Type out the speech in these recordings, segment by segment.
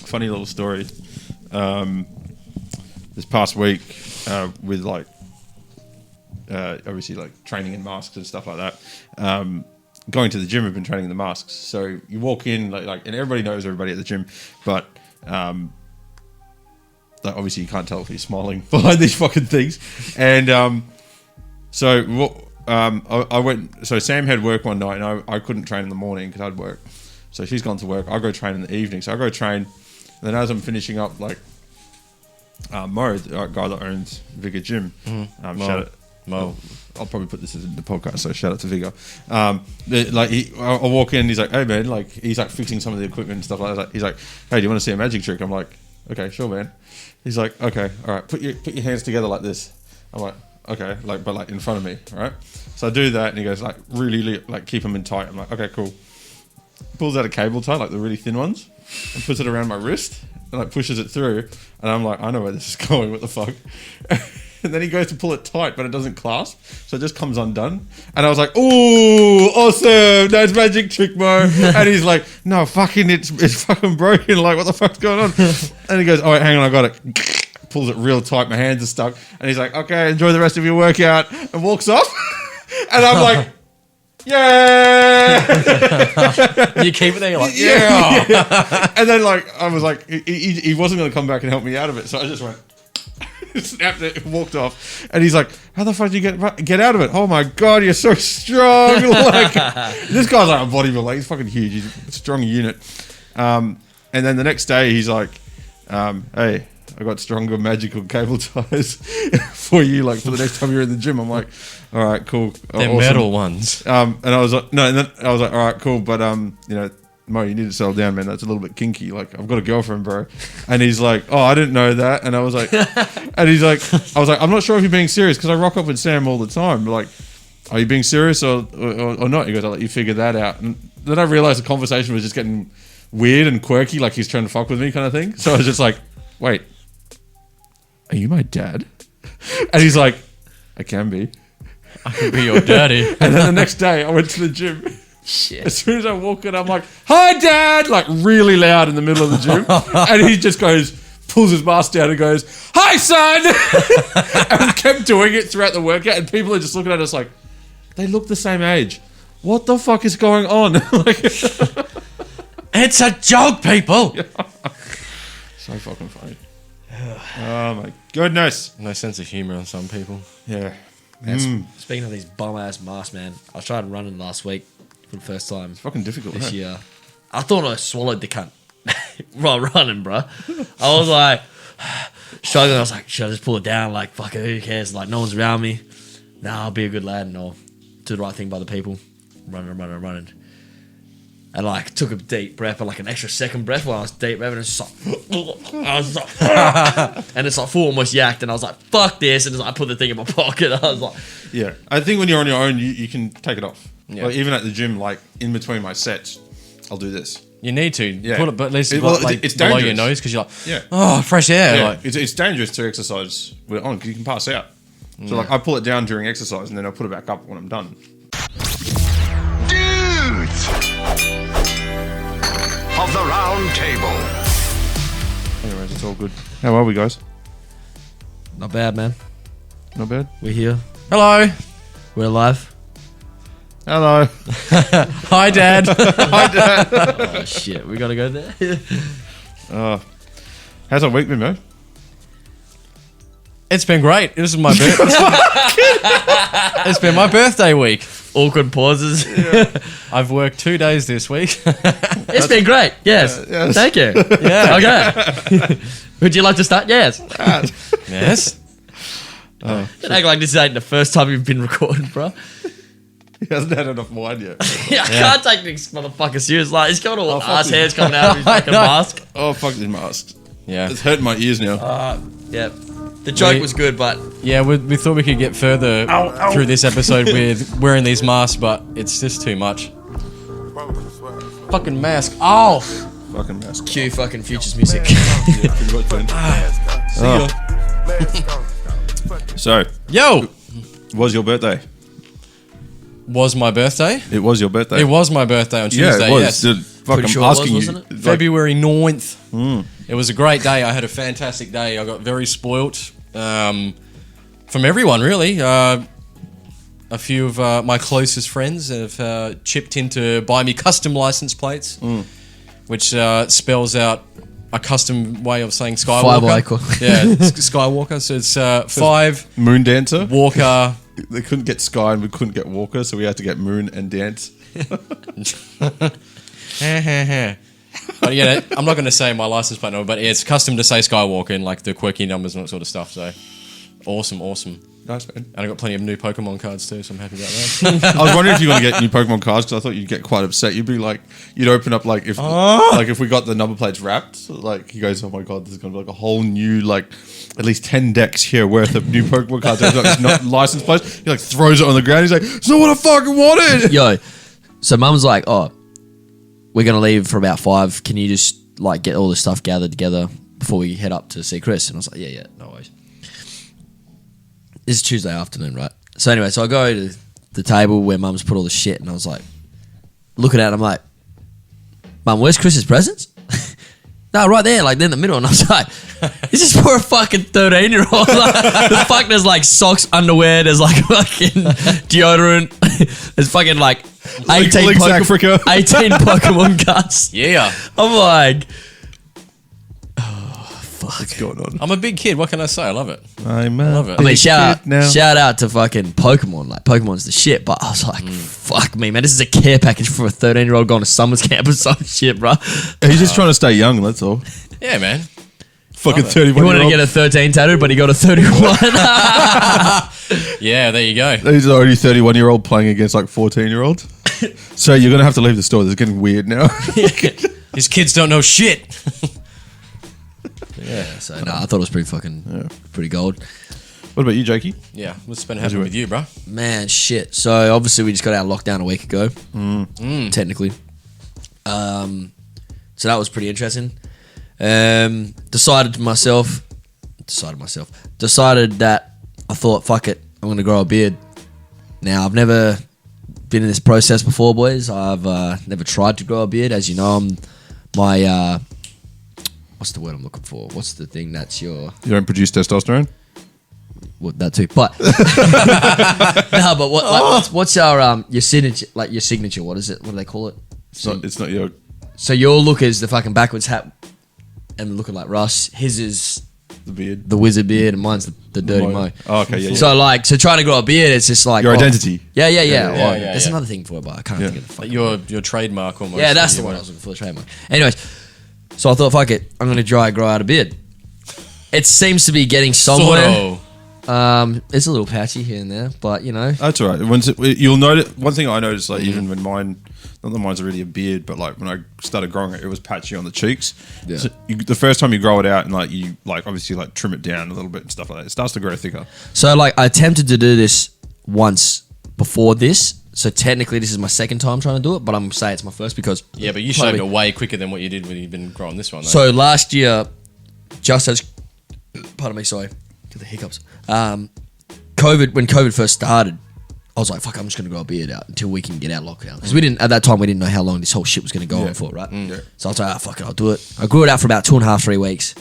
funny little story. This past week, with like obviously like training in masks and stuff like that. Going to the gym, we've been training in the masks. So you walk in like and everybody knows everybody at the gym, but like obviously you can't tell if he's smiling behind these fucking things. And I went. So Sam had work one night, and I couldn't train in the morning because I'd work. So she's gone to work. I go train in the evening. So I go train, and then as I'm finishing up, like Mo, the guy that owns Vigor Gym, shout out. Mo. I'll probably put this in the podcast, so shout out to Vigor. I walk in, he's like, "Hey man," like he's like fixing some of the equipment and stuff like that. He's like, "Hey, do you want to see a magic trick?" I'm like, "Okay, sure, man." He's like, "Okay, all right, put your hands together like this." I'm like, "Okay," like but like in front of me, all right? So I do that, and he goes like, "Really, like keep them in tight." I'm like, "Okay, cool." Pulls out a cable tie, like the really thin ones, and puts it around my wrist, and like pushes it through. And I'm like, "I know where this is going. What the fuck?" And then he goes to pull it tight, but it doesn't clasp, so it just comes undone. And I was like, "Ooh, awesome! Nice magic trick, Mo." And he's like, "No, fucking, it's fucking broken. Like, what the fuck's going on?" And he goes, "Oh, wait, hang on, I got it." Pulls it real tight. My hands are stuck. And he's like, "Okay, enjoy the rest of your workout," and walks off. And I'm like, "Yeah." You keep it there, you're like, yeah. And then like I was like, he wasn't going to come back and help me out of it, so I just went. Snapped it, walked off, and he's like, "How the fuck did you get out of it? Oh my god, you're so strong!" Like this guy's like a bodybuilder, like, he's fucking huge. He's a strong unit. And then the next day, he's like, "Hey, I got stronger magical cable ties for you, like for the next time you're in the gym." I'm like, "All right, cool." They're awesome. Metal ones. And I was like, "No," and then I was like, "All right, cool," but you know. Mo, you need to settle down, man. That's a little bit kinky. Like, I've got a girlfriend, bro. And he's like, "Oh, I didn't know that." And I was like, and he's like, I was like, "I'm not sure if you're being serious," because I rock up with Sam all the time. Like, "Are you being serious or not?" He goes, "I'll let you figure that out." And then I realized the conversation was just getting weird and quirky, like he's trying to fuck with me kind of thing. So I was just like, "Wait, are you my dad?" And he's like, "I can be. I can be your daddy." And then the next day, I went to the gym. Shit. As soon as I walk in, I'm like, "Hi, Dad!" Like really loud in the middle of the gym. And he just goes, pulls his mask down and goes, "Hi, son!" And we kept doing it throughout the workout. And people are just looking at us like, they look the same age. What the fuck is going on? Like, it's a joke, people. So fucking funny. Oh my goodness. No sense of humor on some people. Yeah. Speaking of these bum-ass masks, man, I tried running last week for the first time. It's fucking difficult this year. I thought I swallowed the cunt while running, bro. I was like struggling. I was like, should I just pull it down? Like, fuck it, who cares? Like, no one's around me. Nah, I'll be a good lad and I'll do the right thing by the people. Running. And like took a deep breath, and like an extra second breath while I was deep breathing. And it's just like, I was like, and it's like full almost yacked. And I was like, fuck this. And I put the thing in my pocket. I was like, yeah. I think when you're on your own, you can take it off. Yeah. Like, even at the gym, like in between my sets, I'll do this. You need to. Yeah. Put it, but at least it's below your nose because you're like, yeah. Oh, fresh air. Yeah. Like, It's dangerous to exercise with it on because you can pass out. So like I pull it down during exercise and then I'll put it back up when I'm done. Dudes of the round table. Anyways, it's all good. How are we, guys? not bad, man. Not bad. We're here. hello. We're alive. Hello. Hi, Dad. Hi, Dad. Oh, shit. We got to go there. How's our week been, man? It's been great. This is my birthday. It's been my birthday week. Awkward pauses. Yeah. I've worked 2 days this week. It's been great. Yes. Yes. Thank you. Yeah. Okay. Would you like to start? Yes. Yes. Don't act like this ain't the first time you've been recorded, bro. He hasn't had enough wine yet. I can't take this motherfucker serious. Like, he's got all fuck ass this. hairs coming out of his fucking know. mask. Oh, fuck these masks. Yeah. It's hurting my ears now. Yeah. The joke was good, but Yeah, we thought we could get further through this episode with wearing these masks, but it's just too much. Fucking mask. Oh! Fucking mask. cue fucking Futures music. So, Yo! was your birthday? Was my birthday? It was your birthday. It was my birthday on Tuesday, Yeah, it was. yes. Dude, Fuck, Pretty I'm sure it was, asking wasn't you. it? like, February 9th. It was a great day. I had a fantastic day. I got very spoilt from everyone, really. A few of my closest friends have chipped in to buy me custom license plates, which spells out a custom way of saying Skywalker. Skywalker. Yeah, Skywalker. So it's 5 Moon Dancer. Walker. They couldn't get Sky and we couldn't get Walker, so we had to get Moon and Dance. But yeah, I'm not going to say my license plate number, but it's custom to say Skywalker and like the quirky numbers and that sort of stuff. So awesome. Nice, man. And I got plenty of new Pokemon cards too, so I'm happy about that. I was wondering if you were going to get new Pokemon cards because I thought you'd get quite upset. You'd be like, you'd open up like if we got the number plates wrapped, like he goes, oh my god, there's going to be like a whole new like at least 10 decks here worth of new Pokemon cards. There's like not license plates. He like throws it on the ground. He's like, it's not what I fucking wanted. Yo, so mum's like, oh, we're going to leave for about 5. Can you just like get all this stuff gathered together before we head up to see Chris? And I was like, yeah, no worries. This is Tuesday afternoon, right? So anyway, so I go to the table where mum's put all the shit and I was like, looking at it, I'm like, Mum, where's Chris's presents? No, right there, like they're in the middle. And I was like, this is for a fucking 13-year-old. Like, the fuck, there's like socks, underwear, there's like fucking deodorant. There's fucking like 18 Links Africa. 18 Pokemon cards. Yeah. I'm like, What's going on? I'm a big kid. What can I say? I love it. I love it. I mean, shout now. out to fucking Pokemon. Like, Pokemon's the shit. But I was like, fuck me, man. This is a care package for a 13-year-old going to summer's camp or some shit, bro. He's just trying to stay young, that's all. Yeah, man. Fucking Love it. 31 He wanted to year get old. a 13 tattooed, but he got a 31. Yeah, there you go. He's already 31-year-old playing against like 14-year-olds. So you're going to have to leave the store. This is getting weird now. His kids don't know shit. Yeah, so no, I thought it was pretty gold. What about you, Jakey? Yeah, what's been happening with you, bro? Man, shit. So obviously we just got out of lockdown a week ago, technically. So that was pretty interesting. Decided that I thought, fuck it, I'm gonna grow a beard. Now I've never been in this process before, boys. I've never tried to grow a beard. As you know, what's the word I'm looking for? What's the thing that's your... You don't produce testosterone? Well, that too. But no, but what? Like, what's our your signature? Like your signature? What is it? What do they call it? It's not your... So your look is the fucking backwards hat and looking like Russ. His is The beard. the wizard beard, and mine's the dirty mo. Oh, okay, yeah. So trying to grow a beard, it's just like Your identity. Yeah. yeah, There's yeah. another thing for it, but I can't think of the fuck. Your trademark almost. Yeah, that's the one I was looking for, the trademark. Anyways, so I thought, fuck it, I'm gonna grow out a beard. It seems to be getting somewhere. It's a little patchy here and there, but you know. That's all right. You'll notice, one thing I noticed, like even when mine, not that mine's really a beard, but like when I started growing it, it was patchy on the cheeks. Yeah. So the first time you grow it out and like you like obviously like trim it down a little bit and stuff like that, it starts to grow thicker. So like I attempted to do this once before this. So technically this is my second time trying to do it, but I'm gonna say it's my first because Yeah, but you shaved it way quicker than what you did when you've been growing this one, though. So last year, just as pardon me, sorry, get the hiccups. When COVID first started, I was like, fuck, I'm just gonna grow a beard out until we can get out of lockdown. Because we didn't know how long this whole shit was gonna go on for, right? Yeah. So I was like, fuck it, I'll do it. I grew it out for about 2.5, 3 weeks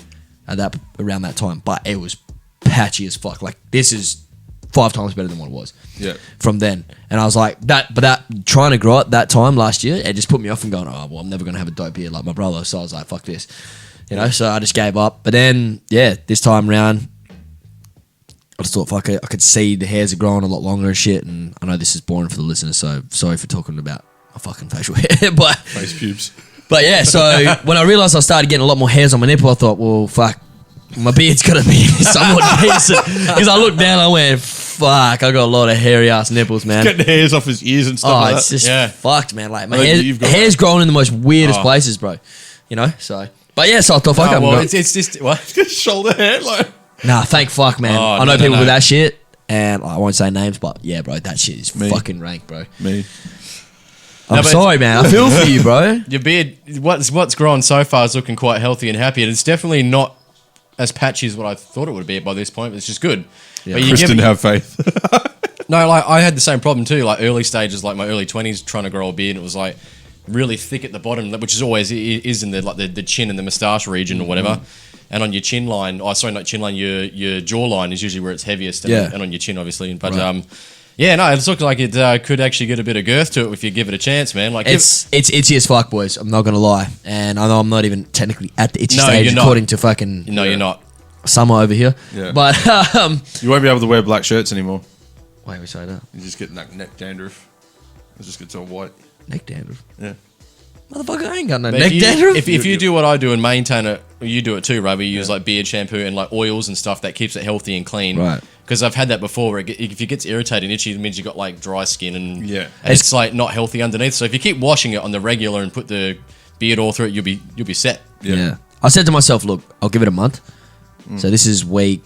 around that time, but it was patchy as fuck. Like this is 5 times better than what it was. Yeah. From then, and I was like that trying to grow it that time last year, it just put me off and going, oh well, I'm never gonna have a dope beard like my brother. So I was like, fuck this, you know. So I just gave up. But then, yeah, this time round, I just thought, fuck it, I could see the hairs are growing a lot longer and shit. And I know this is boring for the listeners, so sorry for talking about my fucking facial hair, but Face pubes. But yeah, so when I realised I started getting a lot more hairs on my nipple, I thought, well, fuck, my beard's got to be somewhat decent. Because I looked down, I went, fuck, I got a lot of hairy ass nipples, man. Getting hairs off his ears and stuff like that. It's just Yeah. fucked, man. Like my I think hair, you've got hair's growing in the most weirdest places, bro. You know, so. But yeah, so I thought, fuck, I'm well, going. it's just what? Shoulder hair, like. Nah, thank fuck, man. Oh, I know no, people no. with that shit, and I won't say names, but yeah, bro, that shit is Me. fucking rank, bro. Me. I'm but sorry, man. I feel for you, bro. Your beard, what's grown so far is looking quite healthy and happy, and it's definitely not as patchy as what I thought it would be by this point. But it's just good. Yeah. But Kristen, have faith. No, like I had the same problem too. Like early stages, like my early 20s, trying to grow a beard, and it was like really thick at the bottom, which is always is in the chin and the moustache region or whatever. And on your chin line, not chin line, your jawline is usually where it's heaviest, and on your chin, obviously. But yeah, no, it's looking like it could actually get a bit of girth to it if you give it a chance, man. Like it's itchy as fuck, boys. I'm not gonna lie, and I know I'm not even technically at the itchy stage according to fucking. No, you're not. Summer over here. Yeah. But you won't be able to wear black shirts anymore. Why we say that? You just get neck dandruff. It just gets all white. Neck dandruff. Yeah. Motherfucker, I ain't got no But neck dandruff. If you do what I do and maintain it, you do it too, right? We use like beard shampoo and like oils and stuff that keeps it healthy and clean. Right. Because I've had that before. Where if it gets irritated and itchy, it means you got like dry skin and it's like not healthy underneath. So if you keep washing it on the regular and put the beard oil through it, you'll be set. Yeah. I said to myself, look, I'll give it a month. So this is week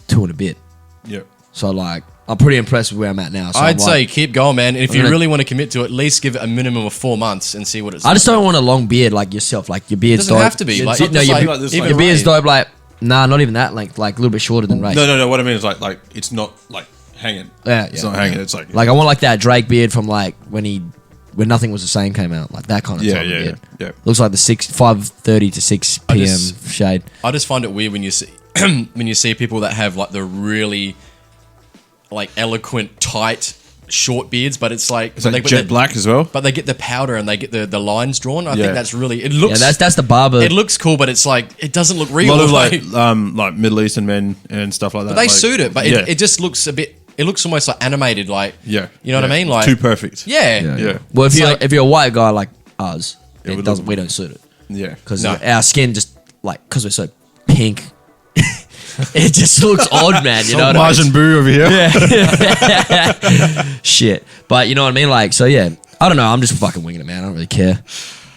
2 and a bit. Yep. So like, I'm pretty impressed with where I'm at now. So I'd say keep going, man. And if you really want to commit to it, at least give it a minimum of 4 months and see what it's. I just don't want a long beard like yourself. Like your beard's doesn't dope. have to be. Like, your beard's dope. Like not even that. Like a little bit shorter than Ray. No. What I mean is like it's not like hanging. Yeah, it's not hanging. It's like I want like that Drake beard from like when Nothing Was the Same came out. Like that kind of type of beard. Yeah. Looks like the 5:30 to 6 p.m. shade. I just find it weird when you see people that have like the really like eloquent tight short beards, but it's like jet black as well. But they get the powder and they get the lines drawn. I think that's really it looks. Yeah, that's the barber. It looks cool, but it's like it doesn't look real. A lot of like Middle Eastern men and stuff like that. But they like, suit it, but it just looks a bit. It looks almost like animated, like you know what I mean, like too perfect. Yeah. Well, if you're a white guy like us, we don't suit it. Yeah, because our skin just like because we're so pink. It just looks odd, man. You know what I mean? Boo over here. Yeah. Shit. But you know what I mean? Like, so yeah. I don't know. I'm just fucking winging it, man. I don't really care.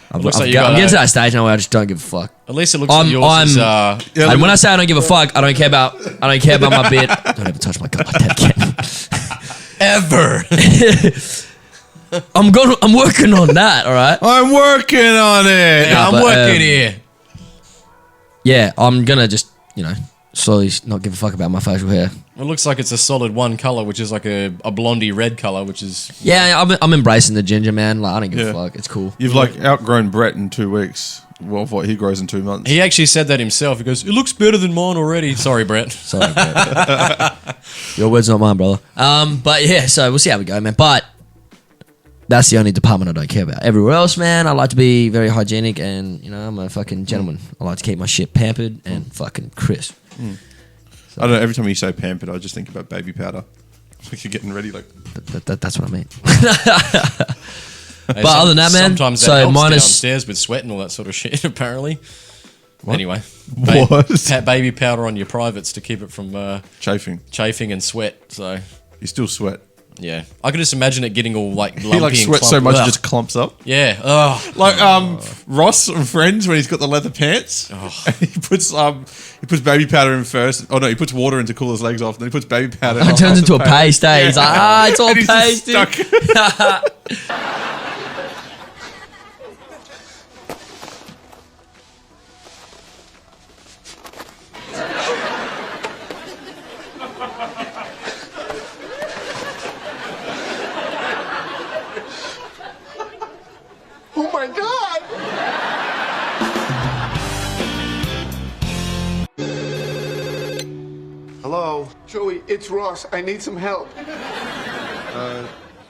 I'm getting to that stage now where I just don't give a fuck. At least it looks like yours is... and when I say I don't give a fuck, I don't care about my beard. Don't ever touch my goddamn again. Ever. I'm working on that, all right? I'm working on it. Yeah, I'm working here. Yeah, I'm going to just, slowly not give a fuck about my facial hair. It looks like it's a solid one color, which is like a blondie red color, which is... Yeah, I'm embracing the ginger, man. Like, I don't give a fuck. It's cool. You've like outgrown Brett in 2 weeks. Well, of what he grows in 2 months. He actually said that himself. He goes, "It looks better than mine already." Sorry, Brett. Sorry, Brett. Your words, not mine, brother. But yeah, so we'll see how we go, man. But that's the only department I don't care about. Everywhere else, man, I like to be very hygienic and, I'm a fucking gentleman. I like to keep my shit pampered and fucking crisp. So, I don't know, every time you say pampered, I just think about baby powder. Like you're getting ready, like... That's what I mean. Hey, but other than that, man, sometimes that helps downstairs with sweat and all that sort of shit, apparently. What? Anyway. Baby powder on your privates to keep it from... Chafing and sweat, so... You still sweat. Yeah. I could just imagine it getting all like lumpy he like sweats so much it just clumps up. Yeah. Oh. Like Ross from Friends when he's got the leather pants. Oh. And he puts baby powder in first. Oh no, he puts water in to cool his legs off, and then he puts baby powder It turns into a paste, eh? He's like, it's all pasty. Oh my God! Hello? Joey, it's Ross. I need some help.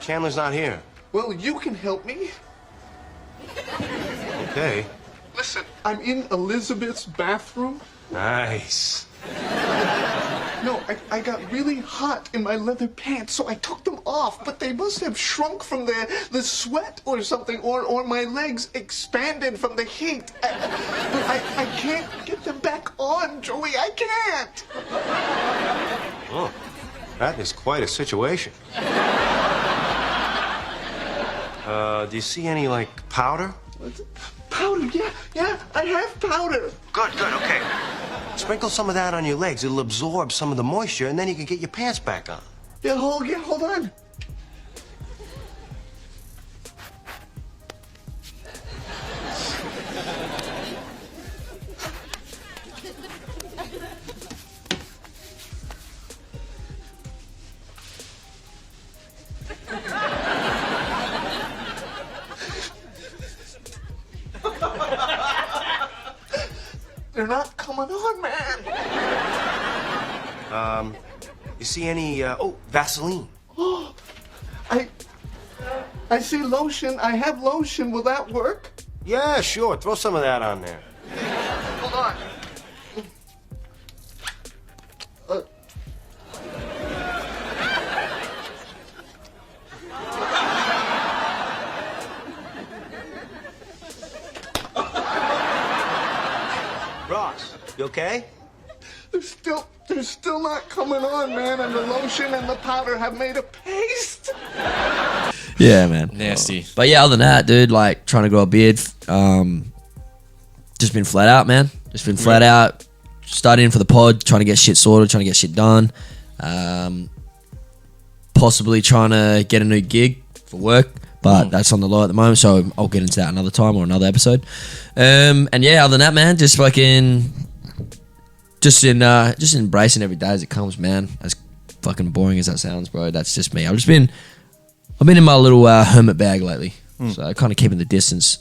Chandler's not here. Well, you can help me. Okay. Listen, I'm in Elizabeth's bathroom. Nice. No, I got really hot in my leather pants, so I took them off, but they must have shrunk from the sweat or something, or my legs expanded from the heat. I can't get them back on, Joey. I can't. Oh, that is quite a situation. Do you see any, like, powder? Powder, yeah, I have powder. Good, okay. Sprinkle some of that on your legs. It'll absorb some of the moisture, and then you can get your pants back on. Yeah, hold on. they're not coming on, man. You see any, Vaseline? I see lotion. I have lotion. Will that work? Yeah, sure. Throw some of that on there. Hold on. Ross, you okay? They're still not coming on, man. And the lotion and the powder have made a paste. Yeah, man. Nasty. But yeah, other than that, dude, like trying to grow a beard. Just been flat out, man. Just been flat out. Studying for the pod, trying to get shit sorted, trying to get shit done. Possibly trying to get a new gig for work, but that's on the low at the moment, so I'll get into that another time or another episode. And yeah, other than that, man, just embracing every day as it comes, man. As fucking boring as that sounds, bro, that's just me. I've been in my little hermit bag lately, so kind of keeping the distance.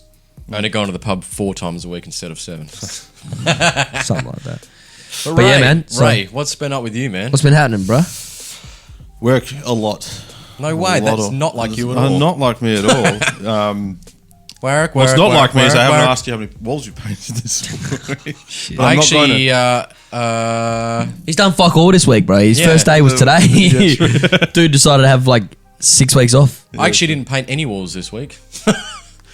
Only going to the pub 4 times a week instead of 7. Something like that. But yeah, man, so- Ray, what's been up with you, man? What's been happening, bro? Work a lot. No way, that's not like you at all. Not like me at all. Work, What's work, not work, like me is I work, haven't work. asked you how many walls you painted this week. Shit. But I'm not Actually, He's done fuck all this week, bro. His Yeah. first day was today. Dude decided to have like 6 weeks off. I actually didn't paint any walls this week.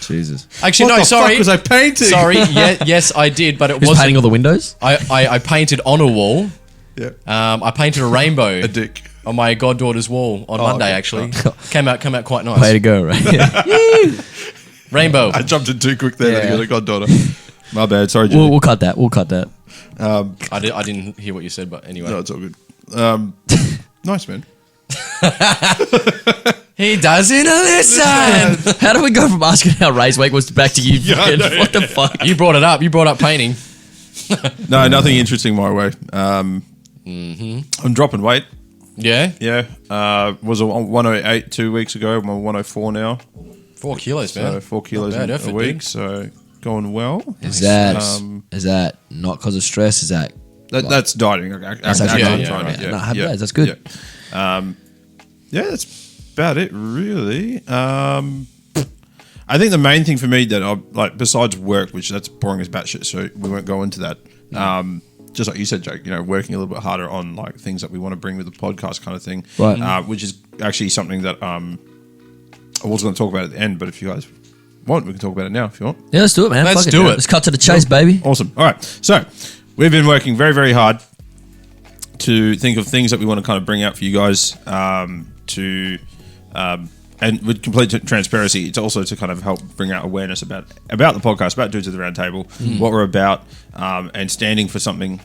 Jesus. Actually, What no, the sorry. fuck was I painting? Sorry, yes, I did, but it Who's wasn't. painting all the windows? I painted on a wall. Yeah. I painted a rainbow A dick. on my goddaughter's wall on Monday. okay. Actually, came out quite nice. Way to go, right? Rainbow. I jumped in too quick there. Yeah. You got a goddaughter. My bad. Sorry, Jimmy. we'll cut that. We'll cut that. I didn't hear what you said, but anyway. No, it's all good. Nice, man. He doesn't listen. How do we go from asking how Ray's week was back to you? I know. What the fuck? You brought it up. You brought up painting. No, nothing interesting my way. I'm dropping weight. Yeah, Yeah. Was a 108 2 weeks ago. I'm on 104 now. 4 kilos, man. So 4 kilos Not bad in effort, a week. dude. So going well. Is that Um, is that not because of stress? Is that That's dieting. That's actually yeah, dieting, right. No, happy days, that's good. Yeah. Yeah, that's about it, really. I think the main thing for me that I like, besides work, which that's boring as batshit, so we won't go into that. Just like you said, Jake, working a little bit harder on like things that we want to bring with the podcast kind of thing, Right. which is actually something that I was going to talk about at the end, but if you guys want, we can talk about it now if you want. Yeah, let's do it, man. Let's Fuck do dude. it. Let's cut to the chase, baby. Awesome. All right. So we've been working very, very hard to think of things that we want to kind of bring out for you guys and with complete transparency, it's also to kind of help bring out awareness about the podcast, about Dudes at the Round Table, what we're about, and standing for something,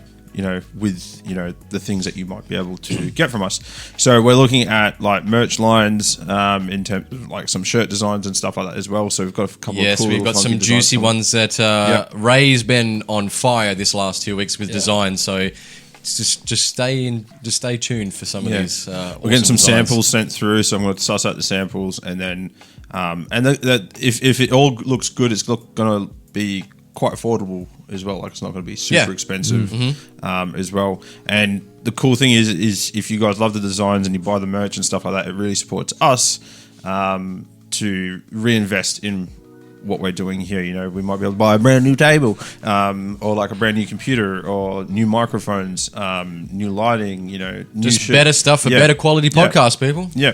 with, the things that you might be able to get from us. So we're looking at like merch lines in terms of like some shirt designs and stuff like that as well. So we've got a couple of Yes, cool we've little got some funky designs juicy coming. ones that Yeah. Ray's been on fire this last 2 weeks with design. So just stay tuned for some of these. We're getting some samples sent through, so I'm going to suss out the samples, and then if it all looks good, it's going to be quite affordable as well. Like it's not going to be super expensive as well. And the cool thing is if you guys love the designs and you buy the merch and stuff like that, it really supports us to reinvest in what we're doing here. We might be able to buy a brand new table, or like a brand new computer, or new microphones, new lighting, new Just shit. better stuff for Yeah. better quality Yeah. podcast, people. Yeah.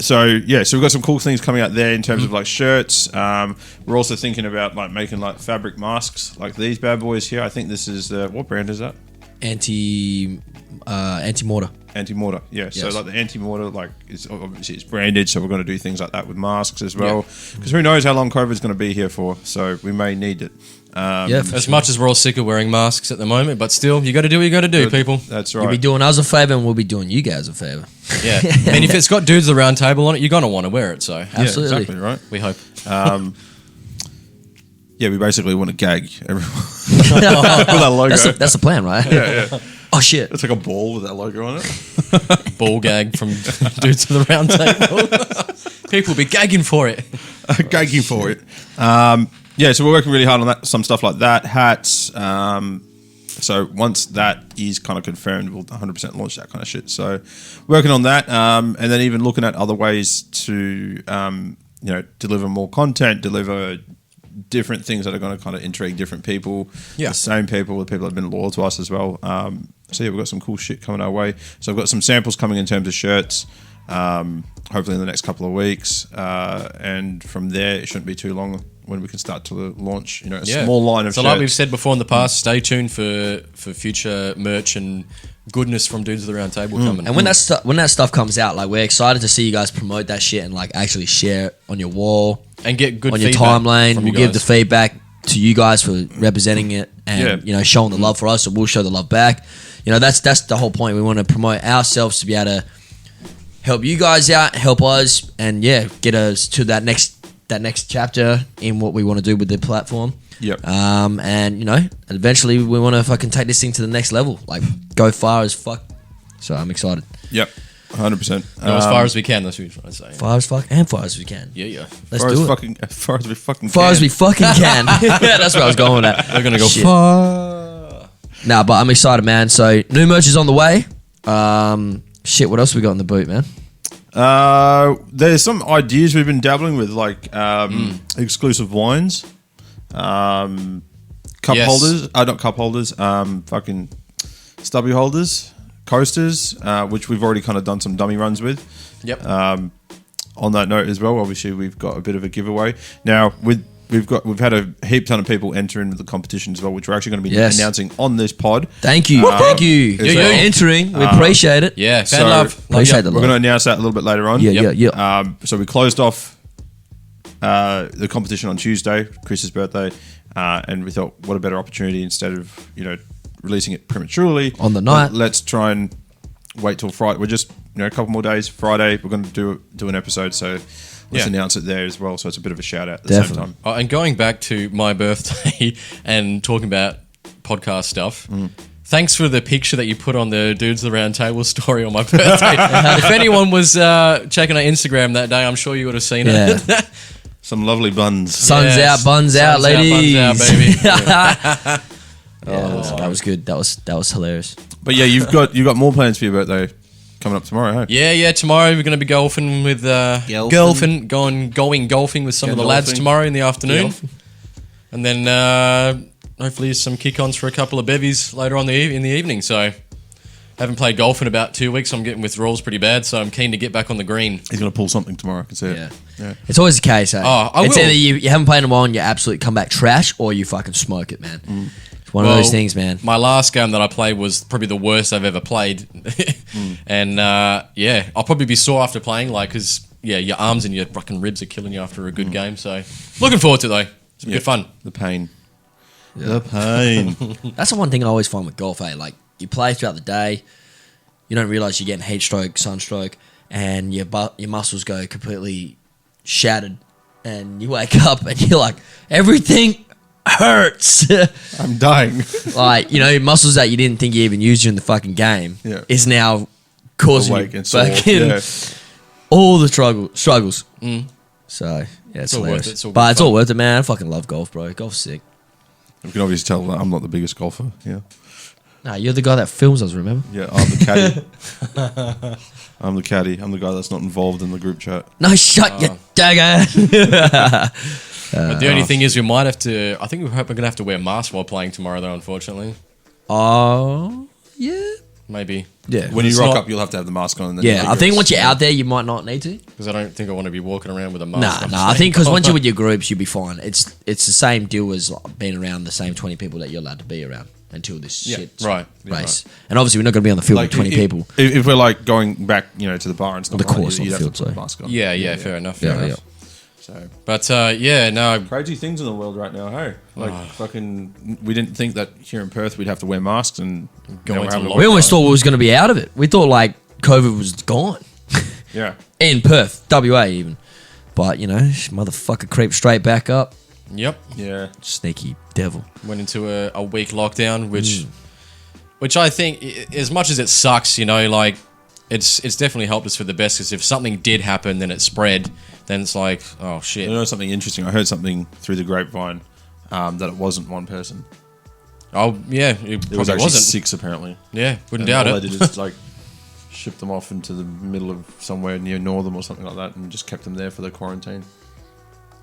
So we've got some cool things coming out there in terms of like shirts. We're also thinking about like making like fabric masks, like these bad boys here. I think this is what brand is that? Anti-mortar. Anti-mortar, yeah. So Yes. like the anti-mortar, like obviously it's branded, so we're going to do things like that with masks as well. Because who knows how long COVID's going to be here for? So we may need it. Yeah, for As sure. much as we're all sick of wearing masks at the moment, but still, you got to do what you got to do, people. That's You'll be right. doing us a favour and we'll be doing you guys a favour. Yeah, and if it's got Dudes at the Round Table on it, you're gonna want to wear it. So Yeah, Absolutely. exactly right. we hope. We basically want to gag everyone with that logo. That's the plan, right? Yeah. Oh shit. It's like a ball with that logo on it. Ball gag from Dudes at the Round Table. People will be gagging for it. Gagging for it. yeah, so we're working really hard on that, some stuff like that, hats. So once that is kind of confirmed, we'll 100% launch that kind of shit. So working on that, and then even looking at other ways to, deliver more content, deliver different things that are going to kind of intrigue different people, the same people, the people that have been loyal to us as well. So yeah, we've got some cool shit coming our way. So I've got some samples coming in terms of shirts, hopefully in the next couple of weeks, and from there it shouldn't be too long when we can start to launch, a small line of shirts. Like we've said before in the past, stay tuned for future merch and goodness from Dudes of the Round Table coming. And when that stuff comes out, like we're excited to see you guys promote that shit and like actually share it on your wall and get good on your feedback timeline. from We'll you give the guys. feedback to you guys for representing it and showing the love for us, so we'll show the love back. That's the whole point. We want to promote ourselves to be able to help you guys out, help us, and get us to that next chapter in what we want to do with the platform. Yep. And eventually we want to fucking take this thing to the next level, like go far as fuck. So I'm excited. Yep. 100%. Go as far as we can. That's what we're trying to say. Far as fuck and far as we can. Yeah. Let's do it. As far as we fucking Far can. as we fucking can. That's where I was going with that. We're gonna go Shit. far. Nah, but I'm excited, man. So new merch is on the way. Shit, what else we got in the boot, man? There's some ideas we've been dabbling with, like exclusive wines, cup holders. Not cup holders. Fucking stubby holders, coasters, which we've already kind of done some dummy runs with. Yep. On that note as well, obviously we've got a bit of a giveaway now. We've had a heap ton of people enter into the competition as well, which we're actually going to be announcing on this pod. Thank you. Thank you. As You're well. entering. We appreciate it. Yeah. Fan So- love. Appreciate the We're love. going to announce that a little bit later on. Yeah. So we closed off the competition on Tuesday, Chris's birthday, and we thought, what a better opportunity instead of releasing it prematurely On the night. Let's try and wait till Friday. We're just a couple more days. Friday, we're going to do an episode. So let's announce it there as well. So it's a bit of a shout out at the same time. Oh, and going back to my birthday and talking about podcast stuff. Thanks for the picture that you put on the Dudes of the Round Table story on my birthday. If anyone was checking our Instagram that day, I'm sure you would have seen it. Some lovely buns. Sun's out, buns out, Suns ladies. buns out, baby. That was good. That was hilarious. But yeah, you've got more plans for your birthday coming up tomorrow, huh? Yeah. Tomorrow we're going to be golfing with going golfing with some of the lads Golfing. tomorrow in the afternoon, and then hopefully some kick-ons for a couple of bevies later on in the evening. So, haven't played golf in about 2 weeks. I'm getting withdrawals pretty bad, so I'm keen to get back on the green. He's going to pull something tomorrow. I can see it. Yeah. It's always the case, eh? Oh, I it's will. either you haven't played in a while and you absolutely come back trash, or you fucking smoke it, man. It's one of those things, man. My last game that I played was probably the worst I've ever played, and I'll probably be sore after playing, because your arms and your fucking ribs are killing you after a good game. So, looking forward to it though. It's a bit fun. The pain. The pain. That's the one thing I always find with golf, eh? Like, you play throughout the day, you don't realise you're getting heat stroke, sunstroke, and your muscles go completely shattered, and you wake up and you're like, everything hurts. I'm dying. Like, muscles that you didn't think you even used during the fucking game is now causing Awake you and sore. fucking all the struggles. So, it's all hilarious. worth it. It's all But it's fun. all worth it, man. I fucking love golf, bro. Golf's sick. You can obviously tell that I'm not the biggest golfer. Yeah. Nah, you're the guy that films us, remember? Yeah, I'm the caddy. I'm the caddy. I'm the guy that's not involved in the group chat. No, shut your dagger. But the only thing is, we might have to. I think we're going to have to wear masks while playing tomorrow, though. Unfortunately, Oh, yeah. maybe Yeah. When you It's rock not- up, you'll have to have the mask on. And then Yeah, I think once you're out there, you might not need to. because I don't think I want to be walking around with a mask. Nah. I think because once you're with your groups, you'll be fine. It's the same deal as being around the same 20 people that you're allowed to be around until this shit right. race. And obviously, we're not going to be on the field with 20 people. If we're like going back, to the bar and stuff, The course you'd on the have field, to put the sorry. mask on. Yeah, fair enough. Yeah, Fair yeah. enough. So But no, crazy things in the world right now, hey? Like fucking, we didn't think that here in Perth we'd have to wear masks and Go we're into having to lockdown. We almost thought we was going to be out of it. We thought like COVID was gone Yeah. in Perth, WA even. But motherfucker creeped straight back up. Yep. Yeah. Sneaky devil. Went into a week lockdown, which I think, as much as it sucks, like it's definitely helped us for the best. Because if something did happen, then it spread. Then it's like, oh shit. You know something interesting? I heard something through the grapevine that it wasn't one person. Oh yeah, it It was probably actually wasn't. 6 apparently. Yeah, wouldn't And doubt all it. they did is like ship them off into the middle of somewhere near Northam or something like that, and just kept them there for the quarantine.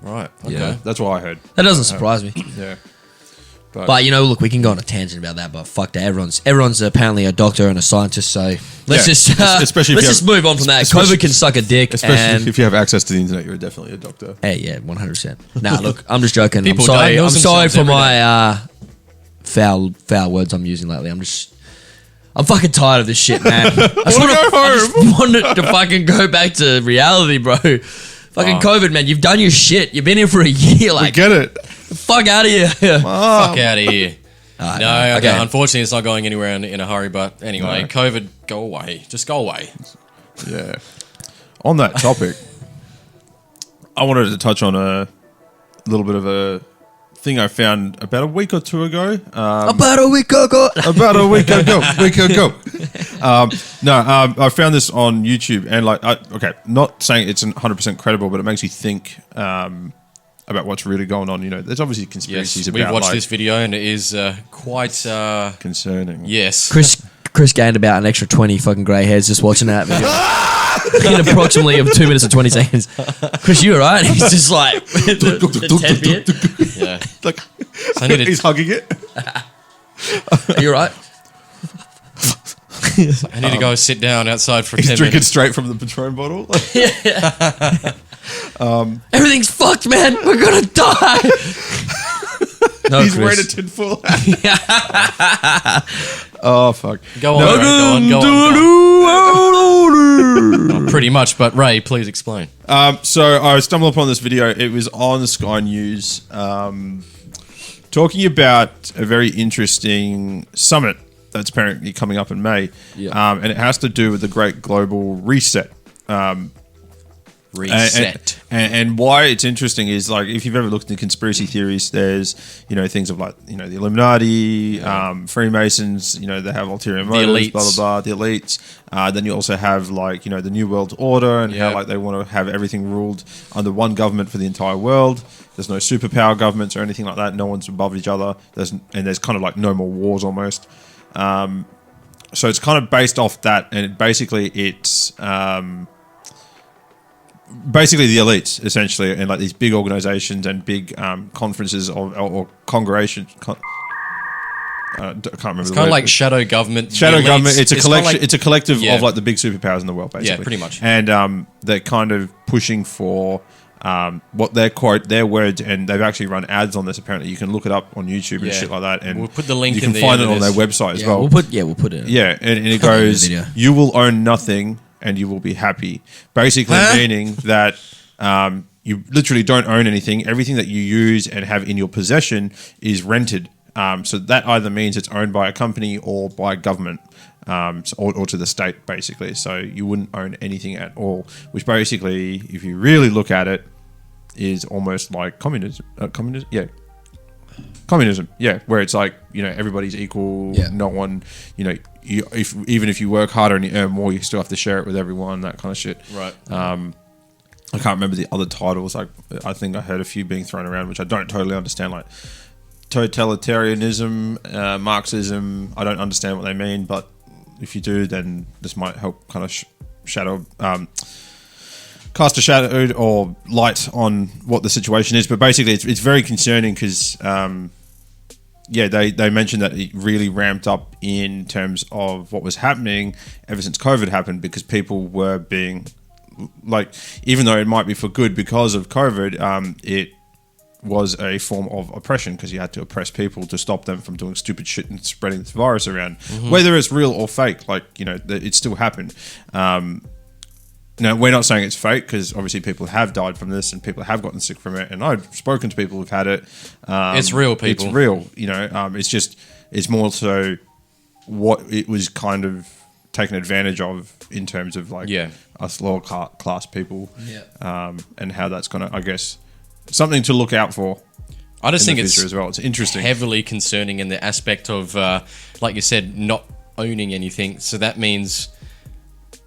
Right. Okay. Yeah, that's what I heard. That doesn't surprise me. Yeah, But you know, look, we can go on a tangent about that. But fuck that, everyone's apparently a doctor and a scientist. So let's Yeah, just especially if let's you just have- move on from that. especially- COVID can suck a dick. especially and, if you have access to the internet, you're definitely a doctor. Hey, yeah, 100%. Nah, look, I'm just joking. People I'm sorry. I'm diagnose sorry themselves for every my foul words I'm using lately. I'm fucking tired of this shit, man. I just wanted to fucking go back to reality, bro. Fucking COVID, man. You've done your shit. You've been here for a year. I Like, get it. fuck out of here. Fuck out of here. Alright, Okay. okay. Unfortunately, it's not going anywhere in a hurry. But anyway, No. COVID, go away. Just go away. Yeah. On that topic, I wanted to touch on a little bit of a thing I found about a week or two ago. About a week ago. About a week ago. I found this on YouTube, and not saying it's 100% credible, but it makes you think about what's really going on. You know, there's obviously conspiracies Yes, about we've watched like, this video and it is quite. concerning. Yes. Chris gained about an extra 20 fucking grey hairs just watching that video. In approximately 2 minutes and 20 seconds. Chris, you alright? He's just like the 10 bit. Yeah. Like, I need to- he's hugging it. Are you alright? I need to go sit down outside for He's 10 drinking minutes. straight from the Patron bottle. Everything's fucked, man. We're gonna die. No, He's Chris. wearing a tinfoil hat. Oh, fuck. Go on, Ray, go on. Pretty much, but Ray, please explain. So I stumbled upon this video. It was on Sky News talking about a very interesting summit that's apparently coming up in May. Yeah. And it has to do with the Great Global Reset. Reset. And why it's interesting is, like, if you've ever looked into conspiracy theories, there's, you know, things of like, you know, the Illuminati, Freemasons, you know, they have ulterior motives, elites. blah, blah, blah, the elites. Then you also have, like, you know, the New World Order and how, like, they want to have everything ruled under one government for the entire world. There's no superpower governments or anything like that. No one's above each other. There's kind of like no more wars almost. So it's kind of based off that, and it's basically the elites, essentially, and like these big organizations and big conferences or congregations. I can't remember. It's kind of like shadow government. Shadow the elites. government. It's a collection. Like, it's a collective Yeah. of like the big superpowers in the world, basically. Yeah, pretty much. And they're kind of pushing for what their quote, their words, and they've actually run ads on this. Apparently, you can look it up on YouTube and Yeah. shit like that. And We'll put the link You in can the find it end on of their this. website as Yeah, well. we'll put it. Yeah, and it Put it in the goes, video. you will own nothing and you will be happy. Basically meaning that you literally don't own anything. Everything that you use and have in your possession is rented. So that either means it's owned by a company or by government, or to the state, basically. So you wouldn't own anything at all, which basically, if you really look at it, is almost like communism. Communism, yeah, where it's like, you know, everybody's equal. Yeah. No one, you know, even if you work harder and you earn more, you still have to share it with everyone. That kind of shit. Right. I can't remember the other titles. Like, I think I heard a few being thrown around, which I don't totally understand. Like totalitarianism, Marxism. I don't understand what they mean, but if you do, then this might help kind of cast a shadow or light on what the situation is. But basically, it's very concerning because, they mentioned that it really ramped up in terms of what was happening ever since COVID happened, because people were being, like, even though it might be for good because of COVID, it was a form of oppression because you had to oppress people to stop them from doing stupid shit and spreading this virus around, whether it's real or fake. Like, you know, it still happened. Now, we're not saying it's fake because obviously people have died from this and people have gotten sick from it, and I've spoken to people who've had it. It's real, people. It's real, you know. It's more so what it was kind of taken advantage of in terms of, like, us lower class people, and how that's going to, I guess, something to look out for. I just in think the it's future as well. It's interesting. heavily concerning in the aspect of, like you said, not owning anything. So that means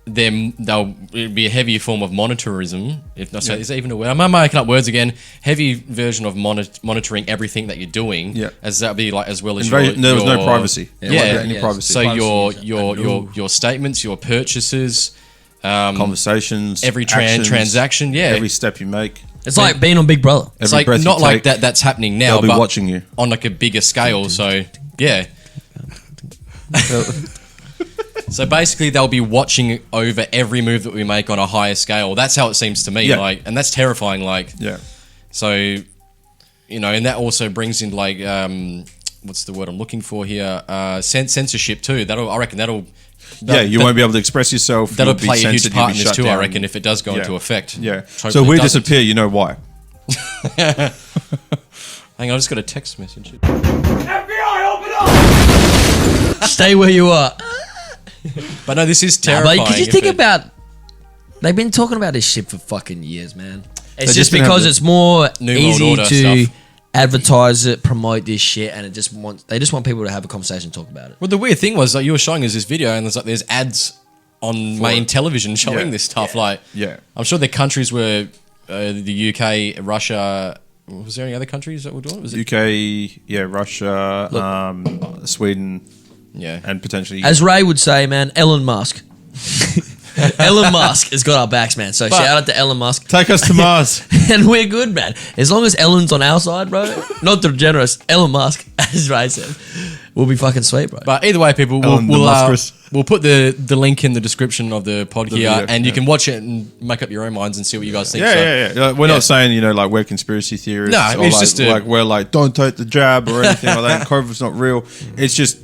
it'd be a heavier form of monetarism. If not, so is that even a word? I'm making up words again. Heavy version of monitoring everything that you're doing. Yeah. As that be like as well as there was no privacy. Yeah. Privacy. So your statements, your purchases, conversations, every actions, transaction, every step you make. It's like being on Big Brother. It's Every like breath you not like take, that's happening now, they'll be but watching you on like a bigger scale. So yeah. So basically, they'll be watching over every move that we make on a higher scale. That's how it seems to me. Yeah. Like, and that's terrifying. Like, Yeah. so, you know, and that also brings in like, what's the word I'm looking for here? Censorship too. I reckon that'll You won't be able to express yourself. That'll You'll be play a huge censored, part you'll in be this shut too. I down. reckon if it does go into effect. Yeah. Hopefully So it we doesn't. disappear. You know why? Hang on, I just got a text message. Stay where you are. But no, this is Nah, terrifying. but could you if think it- about? They've been talking about this shit for fucking years, man. It's just just didn't have because the it's more New World easy Order to stuff. advertise it, promote this shit, and they just want people to have a conversation, and talk about it. Well, the weird thing was like you were showing us this video, and there's ads on main television showing Yeah. this stuff. Like, Yeah. I'm sure the countries were the UK, Russia. Was there any other countries that were doing it? Was it? UK, Russia, Sweden, Yeah. and potentially. As Ray would say, man, Elon Musk. Elon Musk has got our backs, man. So shout out to Elon Musk. Take us to Mars. And we're good, man. As long as Elon's on our side, bro. Not the generous. Elon Musk, as Ray said. We'll be fucking sweet, bro. But either way, people, Elon the Muskers. we'll put the link in the description of the pod here, video, and you yeah. can watch it and make up your own minds and see what you guys think. Yeah. We're not saying, like, we're conspiracy theorists. No, or it's like, just like, we're like, don't take the jab or anything like that. COVID's not real. It's just,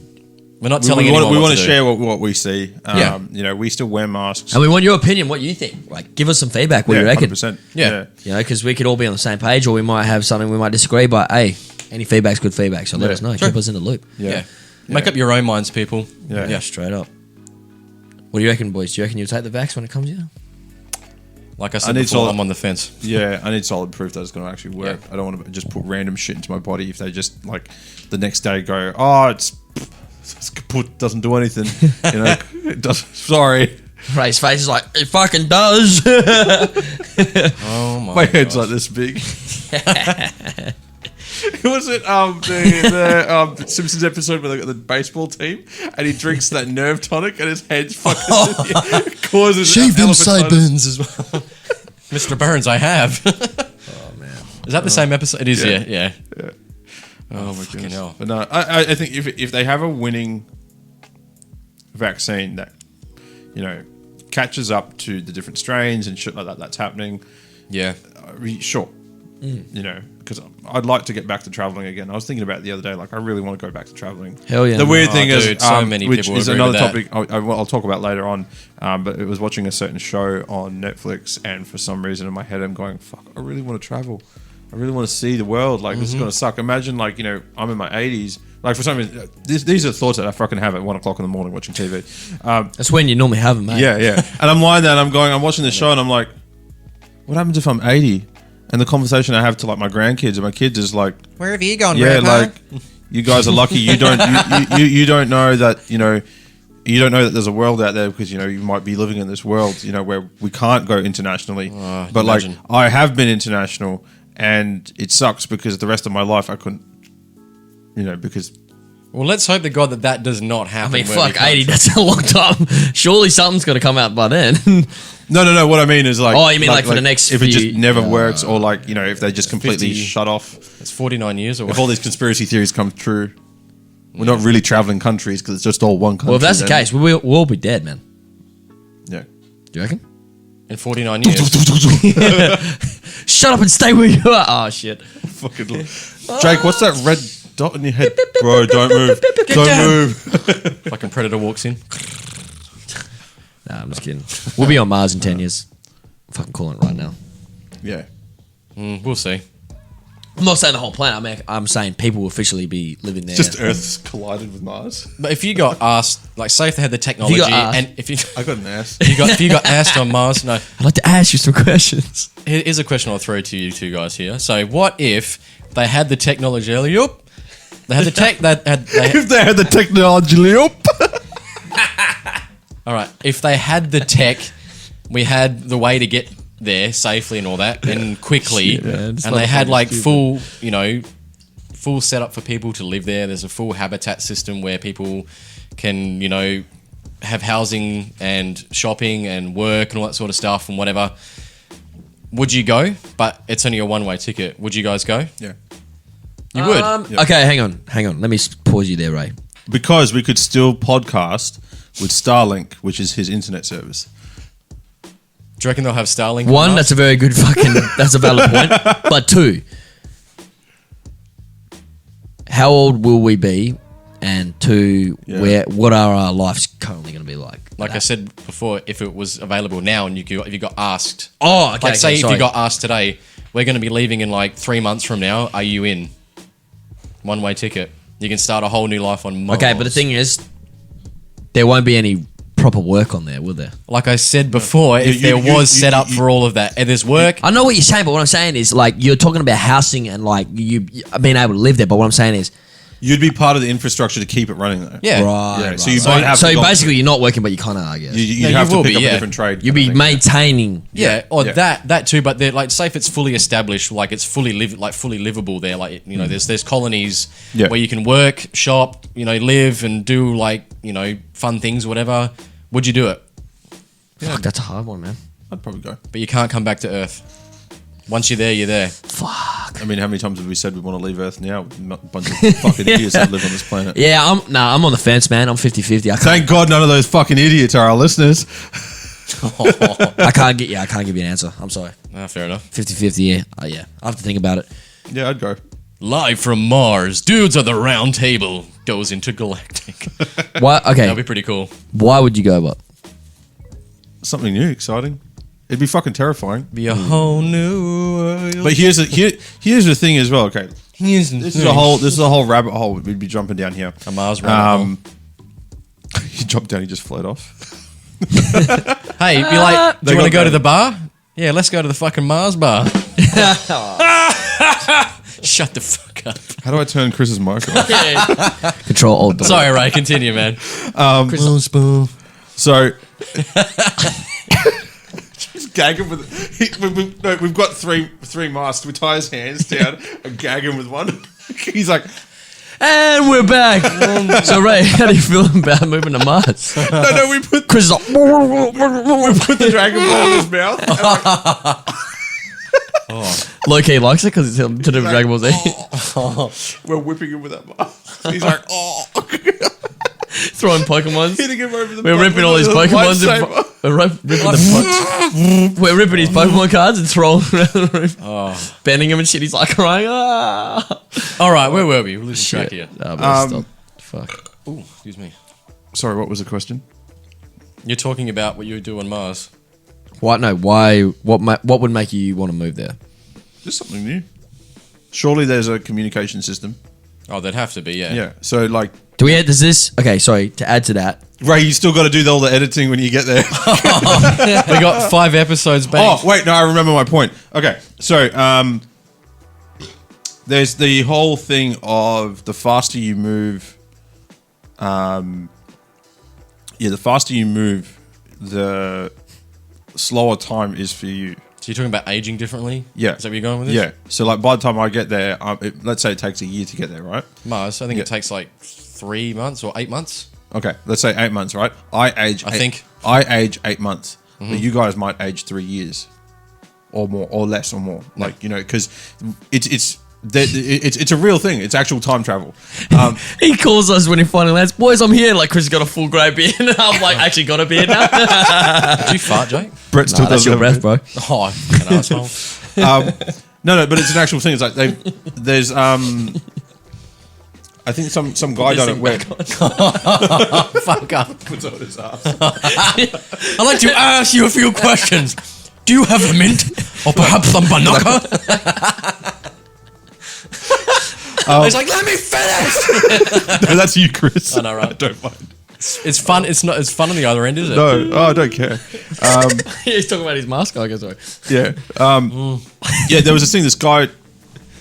We're not telling anyone we what want to to do. share what we see. Yeah. We still wear masks. And we want your opinion, what you think. Like, give us some feedback, what you reckon. 100%. Yeah. You know, because we could all be on the same page, or we might have something we might disagree, but hey, any feedback's good feedback, so let us know. Keep us in the loop. Yeah. Make up your own minds, people. Yeah. Straight up. What do you reckon, boys? Do you reckon you'll take the vax when it comes here? Like I I said need before, solid- I'm on the fence. Yeah, I need solid proof that it's going to actually work. Yeah. I don't want to just put random shit into my body if they just, like, the next day go, oh, it's kaput, doesn't do anything. It does. Sorry. Ray's face is like, it fucking does. Oh my My head's gosh. like this big. Was it the Simpsons episode where they got the baseball team and he drinks that nerve tonic and his head's fucking causes Shave them elephantitis? sideburns as well. Mr. Burns, I have. Oh man. Is that the same episode? It is, yeah. Oh my fucking goodness. hell. But no, I think if they have a winning vaccine that, catches up to the different strains and shit like that that's happening, Yeah. sure. Because I'd like to get back to traveling again. I was thinking about it the other day, like I really want to go back to traveling. Hell yeah. The weird Oh, thing dude, is, so many which people is agree another with that. topic I'll talk about later on, but it was watching a certain show on Netflix, and for some reason in my head I'm going, fuck, I really want to travel. I really want to see the world. Like, this is going to suck. Imagine, like, I'm in my 80s. Like, for some reason, these are thoughts that I fucking have at 1 o'clock in the morning watching TV. That's when you normally have them, mate. Yeah. And I'm lying there and I'm watching the show and I'm like, what happens if I'm 80? And the conversation I have to, like, my grandkids and my kids is like, Where have you gone, yeah, Grandpa? like, you guys are lucky. You don't you don't know that, you don't know that there's a world out there because, you might be living in this world, where we can't go internationally. But, imagine. like, I have been international and it sucks because the rest of my life I couldn't, because... Well, let's hope to God that does not I happen. mean, where we fuck, can't 80, that's a long time. Surely something's got to come out by then. No. What I mean is like... Oh, you mean like for the next If it just few- never works or like, if they just completely 50 shut off... It's 49 years or If all these conspiracy theories come true, we're not really traveling countries because it's just all one country. Well, if that's the then- case, we'll all be dead, man. Yeah. Do you reckon? in 49 years. Shut up and stay where you are. Oh, shit. Fucking Jake, what's that red dot in your head? Bro, don't move. Don't move. Fucking Predator walks in. Nah, I'm just kidding. We'll be on Mars in 10 years. I'm fucking calling it right now. Yeah. We'll see. I'm not saying the whole planet. I'm saying people will officially be living there. Just Earth's collided with Mars. But if you got asked, like, say if they had the technology, got asked- and if you I got an ass. if you got asked on Mars, no. I'd like to ask you some questions. Here's a question I'll throw to you two guys here. So, what if they had the technology? Yup. They had the tech. If they had the technology, All right. If they had the tech, we had the way to get there safely and all that, and quickly, Shit, man. This and they had motherfucker's like stupid. full, full setup for people to live there. There's a full habitat system where people can, have housing and shopping and work and all that sort of stuff and whatever. Would you go? But it's only a one-way ticket. Would you guys go? Yeah. You would. Okay, hang on. Let me pause you there, Ray. Because we could still podcast with Starlink, which is his internet service. Do you reckon they'll have Starlink? One, that's a very good that's a valid point. But two, how old will we be? And two, what are our lives currently going to be like? Like I said before, if it was available now and if you got asked. Oh, okay. Like say if sorry. you got asked today, we're going to be leaving in like 3 months from now. Are you in? One-way ticket. You can start a whole new life on Mars. Okay, but the thing is, there won't be any proper work on there, will there? Like I said before, if there was set up for all of that, and there's work. I know what you're saying, but what I'm saying is, like, you're talking about housing and, like, you being able to live there, but what I'm saying is... You'd be part of the infrastructure to keep it running, though. Yeah. Right, So you might have So to go- basically, you're not working, but you kind of are, I guess. You'd No, have you to will pick be, up yeah. a different trade. You'll kind be of thing. maintaining... Yeah, or Yeah. that too. But like, say if it's fully established, like it's fully livable there. Like there's colonies Yeah. where you can work, shop, live and do like fun things, whatever. Would you do it? Fuck, that's a hard one, man. I'd probably go. But you can't come back to Earth. Once you're there, you're there. Fuck. I mean, how many times have we said we want to leave Earth now? A bunch of fucking idiots that live on this planet. Yeah, I'm on the fence, man. I'm 50-50. I can't, Thank God none of those fucking idiots are our listeners. I can't give you an answer. I'm sorry. Fair enough. 50-50, yeah. Yeah. I have to think about it. Yeah, I'd go. Live from Mars, dudes at the round table goes intergalactic. Why? Okay. That'd be pretty cool. Why would you go, but? Something new, exciting. It'd be fucking terrifying. Be a whole new world. But here's the thing as well. Okay, Here's this is a whole rabbit hole. We'd be jumping down here. A Mars rabbit hole. You jump down, you just float off. Hey, be like, do you want to go to the bar? Yeah, let's go to the fucking Mars bar. Shut the fuck up. How do I turn Chris's mic off? Control Alt. Sorry, Ray, continue, man. So, just gag him with. We've got three masks. We tie his hands down and gag him with one. He's like, And we're back. So, Ray, how do you feel about moving to Mars? no, we put Chris is like, we put the Dragon Ball in his mouth. And low key likes it because it's to do with Dragon Ball Z. we're whipping him with that mask. He's like, oh, Throwing Pokemons. hitting him over the. We're butt ripping with all these a Pokemons. lightsaber. We're ripping his Pokemon cards and throwing them around the roof. Bending him and shit. He's like crying. Ah. All right, where were we? We're losing track here. Stop. Fuck. Ooh, excuse me. Sorry, what was the question? You're talking about what you would do on Mars. What? No. Why? What would make you want to move there? Just something new. Surely there's a communication system. Oh, there'd have to be, yeah. Yeah. So like, Do we? Does this? Okay. Sorry. To add to that. Ray, you still got to do all the editing when you get there. We got 5 episodes back. Oh, wait, no, I remember my point. Okay, so there's the whole thing of the faster you move, the faster you move, the slower time is for you. So you're talking about aging differently? Yeah. Is that where you're going with this? Yeah. So like by the time I get there, let's say it takes a year to get there, right? Mars, I think Yeah. it takes like 3 months or 8 months. Okay, let's say 8 months, right? I age 8 months. But you guys might age 3 years, or more, or less, or more. Like because it's a real thing. It's actual time travel. He calls us when he finally lands. Boys, I'm here. Like Chris has got a full grey beard. I'm like, actually got a beard now. Did you fart, Jake? Brett still That's doesn't your have a breath, beard. bro. Oh, an asshole. No, but it's an actual thing. It's like there's I think some guy done it where Fuck up. puts on his ass. I'd like to ask you a few questions. Do you have a mint? Or perhaps some banana? He's like, let me finish! No, that's you, Chris. I know, right? I don't mind. It's fun. It's not as fun on the other end, is it? No, I don't care. He's talking about his mask. I guess. Sorry. Yeah. Yeah, there was this thing, this guy,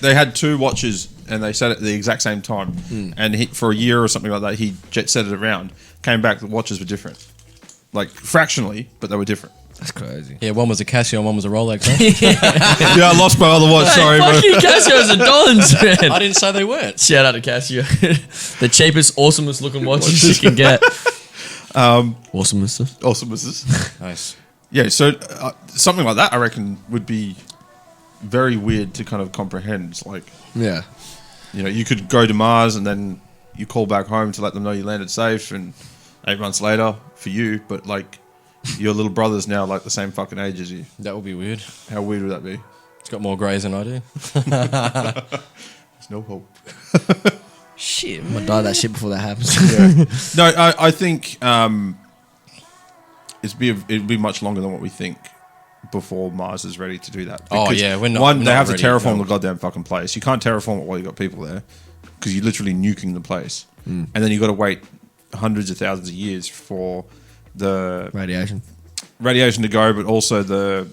they had 2 watches and they set it at the exact same time. And for a year or something like that, he jet set it around, came back, the watches were different. like fractionally, but they were different. That's crazy. Yeah, one was a Casio and one was a Rolex. Huh? Yeah, I lost my other watch. Sorry, fuck bro. you, Casio's a Dons, man. I didn't say they weren't. Shout out to Casio. The cheapest, awesomest looking watches you can get. Awesomest. Awesome, Mrs. Nice. Yeah, so something like that, I reckon, would be very weird to kind of comprehend. It's like, Yeah. you know, you could go to Mars and then you call back home to let them know you landed safe, and 8 months later for you, but like your little brother's now like the same fucking age as you. That would be weird. How weird would that be? It's got more greys than I do. There's no hope. Shit, I'm gonna die that shit before that happens. No, I think it'd be much longer than what we think before Mars is ready to do that. Oh, Because yeah, we're not- One, we're they not have ready, to terraform no. the goddamn fucking place. You can't terraform it while you got people there because you're literally nuking the place, and then you got to wait hundreds of thousands of years for the Radiation to go, but also the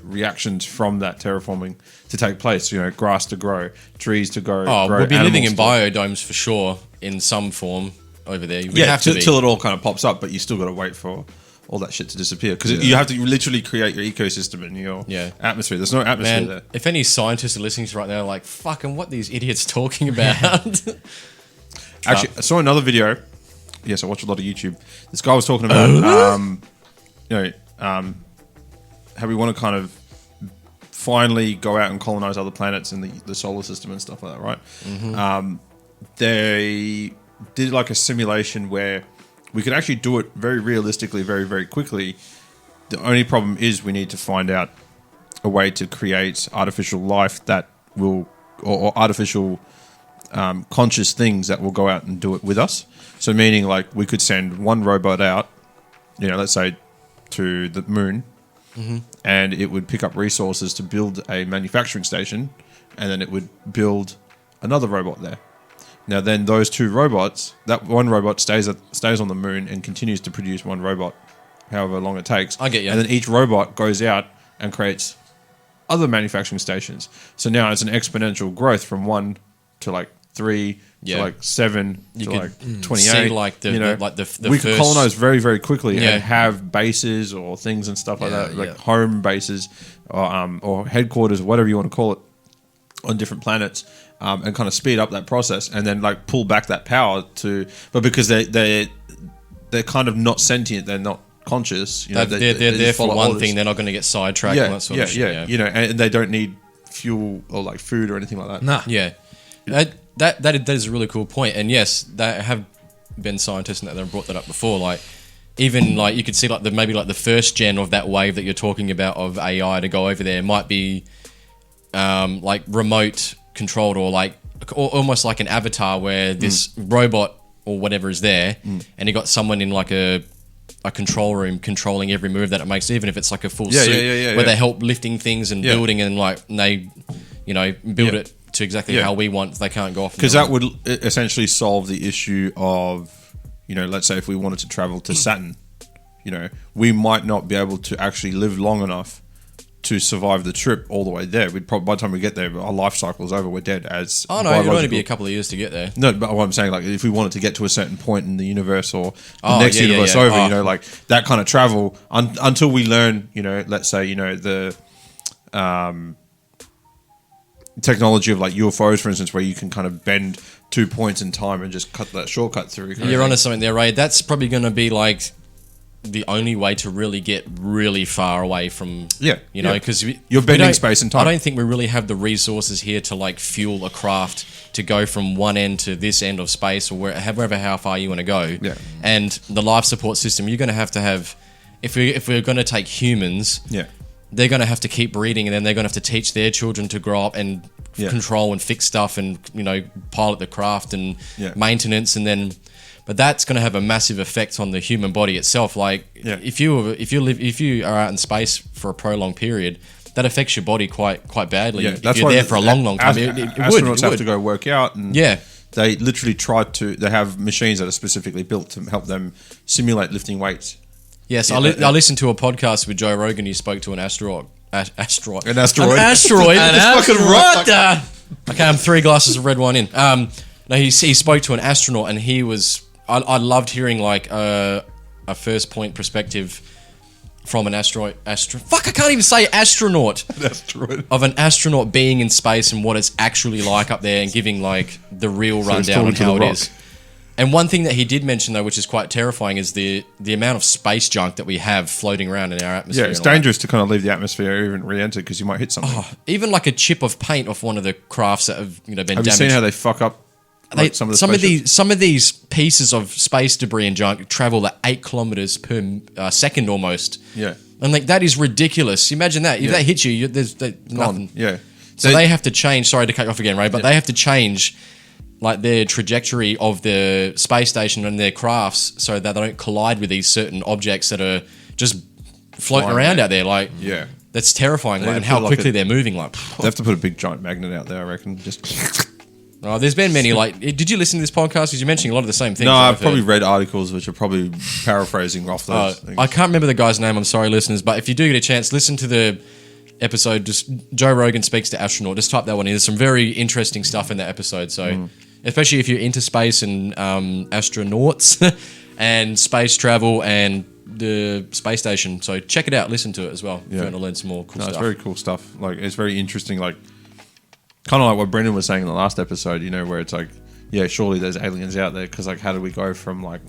reactions from that terraforming to take place. You know, grass to grow, trees to grow. Oh, grow we'll be living in animals biodomes for sure in some form over there. We yeah, have to be. till it all kind of pops up, but you still got to wait for all that shit to disappear because you have to literally create your ecosystem and your atmosphere. There's no atmosphere Man, there. if any scientists are listening to right now, like, fucking what these idiots talking about? Actually, I saw another video. Yes, I watch a lot of YouTube. This guy was talking about, how we want to kind of finally go out and colonize other planets in the solar system and stuff like that, right? Mm-hmm. They did like a simulation where we could actually do it very realistically, very, very quickly. The only problem is we need to find out a way to create artificial life that will, or artificial conscious things that will go out and do it with us. So meaning like we could send one robot out, you know, let's say to the moon, and it would pick up resources to build a manufacturing station, and then it would build another robot there. Now then those two robots, that one robot stays on the moon and continues to produce one robot, however long it takes. I get you. And then each robot goes out and creates other manufacturing stations. So now it's an exponential growth from 1 to like 3 to like 7 You to could like 28. see, like, the- you know, the we could first- colonize very, very quickly Yeah. and have bases or things and stuff like Yeah, that, like yeah. home bases or headquarters, whatever you want to call it, on different planets, and kind of speed up that process and then like pull back that power to. But because they're kind of not sentient, they're not conscious. You know, They're they there just for follow one orders. thing. They're not going to get sidetracked and that sort of shit. Yeah. You know, and they don't need fuel or like food or anything like that. Nah. Yeah. That is a really cool point. And yes, there have been scientists that have brought that up before. Like, even like you could see like maybe the first gen of that wave that you're talking about of AI to go over there might be like remote controlled or almost like an avatar where this robot or whatever is there, and you got someone in like a control room controlling every move that it makes, even if it's like a full suit where they help lifting things and building and they build it to exactly how we want. They can't go off Because that would essentially solve the issue of, you know, let's say if we wanted to travel to Saturn, you know, we might not be able to actually live long enough to survive the trip all the way there. We'd probably, by the time we get there, our life cycle is over. We're dead as Oh no, it'd only be a couple of years to get there. No, but what I'm saying, like, if we wanted to get to a certain point in the universe or the Oh, next yeah, yeah, universe yeah. over, Oh. you know, like that kind of travel until we learn, you know, let's say, you know, the technology of like UFOs, for instance, where you can kind of bend 2 points in time and just cut that shortcut through. You're onto something there, Ray. That's probably going to be like the only way to really get really far away from, you know, because you're bending space and time. I don't think we really have the resources here to like fuel a craft to go from one end to this end of space or wherever how far you want to go. Yeah. And the life support system, you're going to have if we're going to take humans, they're going to have to keep breeding, and then they're going to have to teach their children to grow up and control and fix stuff and, you know, pilot the craft and maintenance, and then. But that's going to have a massive effect on the human body itself. Like, if you are out in space for a prolonged period, that affects your body quite badly. Yeah, if that's you're why there for a long time, it astronauts have would. to go work out, and they literally they have machines that are specifically built to help them simulate lifting weights. Yes, I listened to a podcast with Joe Rogan. He spoke to an asteroid. An asteroid. An asteroid. Okay, I'm 3 glasses of red wine in. No, he spoke to an astronaut, and he was. I loved hearing like a a first point perspective from an fuck, I can't even say astronaut. Of an astronaut being in space and what it's actually like up there, and giving like the real rundown on how it is. And one thing that he did mention though, which is quite terrifying, is the amount of space junk that we have floating around in our atmosphere. Yeah, it's dangerous to kind of leave the atmosphere or even re-enter because you might hit something. Even like a chip of paint off one of the crafts that have been damaged. Have you seen how they fuck up some of these pieces of space debris and junk travel at 8 kilometers per second almost. Yeah. And like that is ridiculous. Imagine that. If that hits you, there's nothing. Yeah. So they have to change. Sorry to cut you off again, Ray, but they have to change like their trajectory of the space station and their crafts so that they don't collide with these certain objects that are just floating around out there. Like, that's terrifying. Like, and how quickly they're moving. Like, they have to put a big giant magnet out there, I reckon. Just. Oh, there's been many. Like, did you listen to this podcast? Because you're mentioning a lot of the same things. No, I've probably read articles which are probably paraphrasing off those things. I can't remember the guy's name. I'm sorry, listeners, but if you do get a chance, listen to the episode. Just Joe Rogan Speaks to Astronaut. Just type that one in. There's some very interesting stuff in that episode. So, especially if you're into space and astronauts and space travel and the space station. So check it out. Listen to it as well. If you want to learn some more cool stuff. It's very cool stuff. Like, it's very interesting. Like, kind of like what Brendan was saying in the last episode, you know, where it's like, yeah, surely there's aliens out there because, like, how do we go from, like,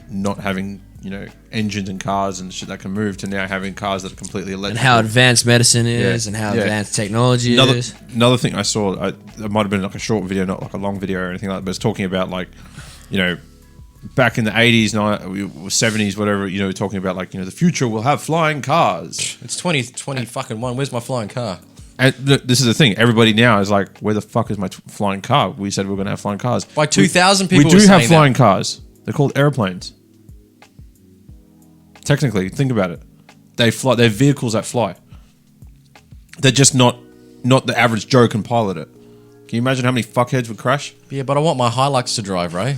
not having, you know, engines and cars and shit that can move to now having cars that are completely electric? And how advanced medicine is and how advanced technology is. Another thing I saw, it might have been like a short video, not like a long video or anything like that, but it's talking about, like, you know, back in the 80s, 70s, whatever, you know, talking about, like, you know, the future will have flying cars. It's 2020 fucking one. Where's my flying car? And this is the thing. Everybody now is like, where the fuck is my flying car? We said we were going to have flying cars. By 2000 people we do were have saying flying that. cars. They're called airplanes. Technically, think about it. They fly. They're vehicles that fly. They're just not the average Joe can pilot it. Can you imagine how many fuckheads would crash? Yeah, but I want my Hilux to drive, Ray.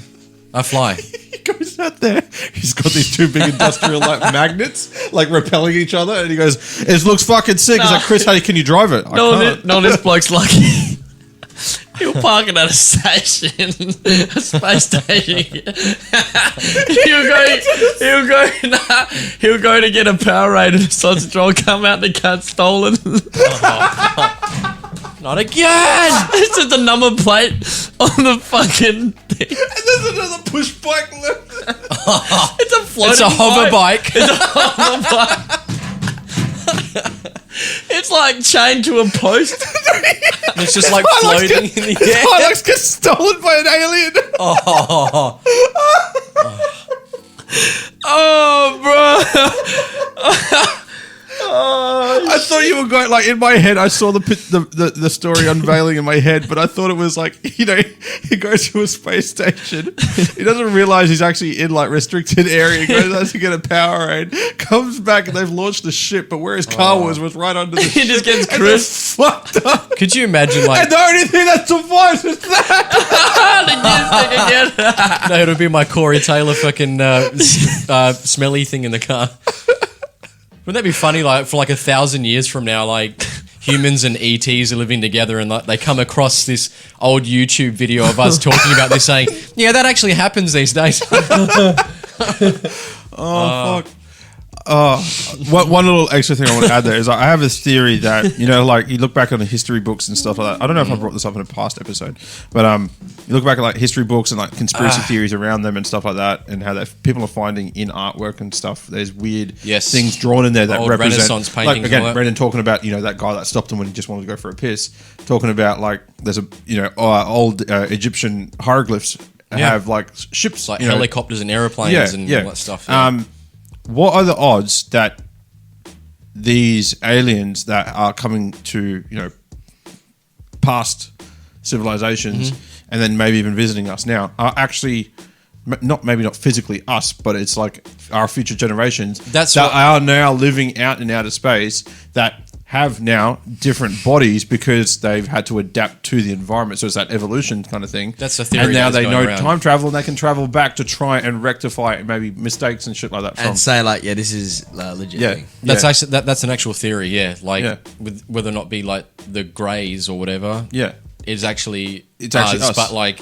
I fly. He goes out there. He's got these two big industrial like magnets, like repelling each other, and he goes, "It looks fucking sick." He's like, "Chris, how can you drive it?" No, this bloke's lucky. He'll park it at a station, a space station. He'll go to get a Powerade and the sausage roll come out, the car's stolen. Not again! It's just a number plate on the fucking thing. And there's another push bike left. It's a floating It's a hover bike. It's a hover bike. It's like chained to a post. It's just like floating in the air. Hilux gets stolen by an alien. Oh, bro. I thought you were going, like, in my head, I saw the story unveiling in my head, but I thought it was like, you know, he goes to a space station. He doesn't realize he's actually in, like, restricted area. He goes out to get a Powerade, comes back, and they've launched the ship, but where his car was right under the ship. He just gets and Chris fucked up. Could you imagine, like... And the only thing that survives is that. No, it'll be my Corey Taylor fucking smelly thing in the car. Wouldn't that be funny, like, for like 1,000 years from now, like, humans and ETs are living together and like they come across this old YouTube video of us talking about this saying, yeah, that actually happens these days. Oh, fuck. One little extra thing I want to add there is I have this theory that, you know, like you look back on the history books and stuff like that. I don't know if I brought this up in a past episode, but you look back at like history books and like conspiracy theories around them and stuff like that, and how that people are finding in artwork and stuff. There's weird things drawn in there that old represent Renaissance paintings. Like, again, Brendan talking about, you know, that guy that stopped him when he just wanted to go for a piss. Talking about like there's a, you know, old Egyptian hieroglyphs have like ships, like helicopters and airplanes and all that stuff. Yeah. What are the odds that these aliens that are coming to, you know, past civilizations and then maybe even visiting us now are actually maybe not physically us, but it's like our future generations that are now living out in outer space that have now different bodies because they've had to adapt to the environment. So it's that evolution kind of thing. That's the theory. And now they know around. Time travel, and they can travel back to try and rectify maybe mistakes and shit like that. And say like, yeah, this is legit. Yeah, thing. That's actually that's an actual theory. Yeah, like with whether or not be like the Greys or whatever. Yeah, it's actually us. But like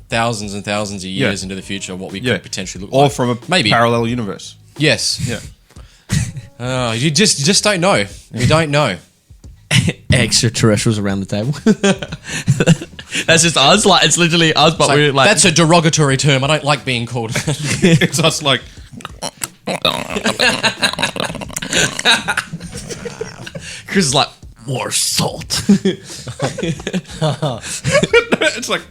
thousands and thousands of years into the future, what we could potentially look like. Or from a maybe parallel universe. Yes. Yeah. You just don't know. You don't know. Extraterrestrials around the table. That's just us. Like it's literally us, but we're like that's a derogatory term. I don't like being called. It's us like. Chris is like more salt. It's like.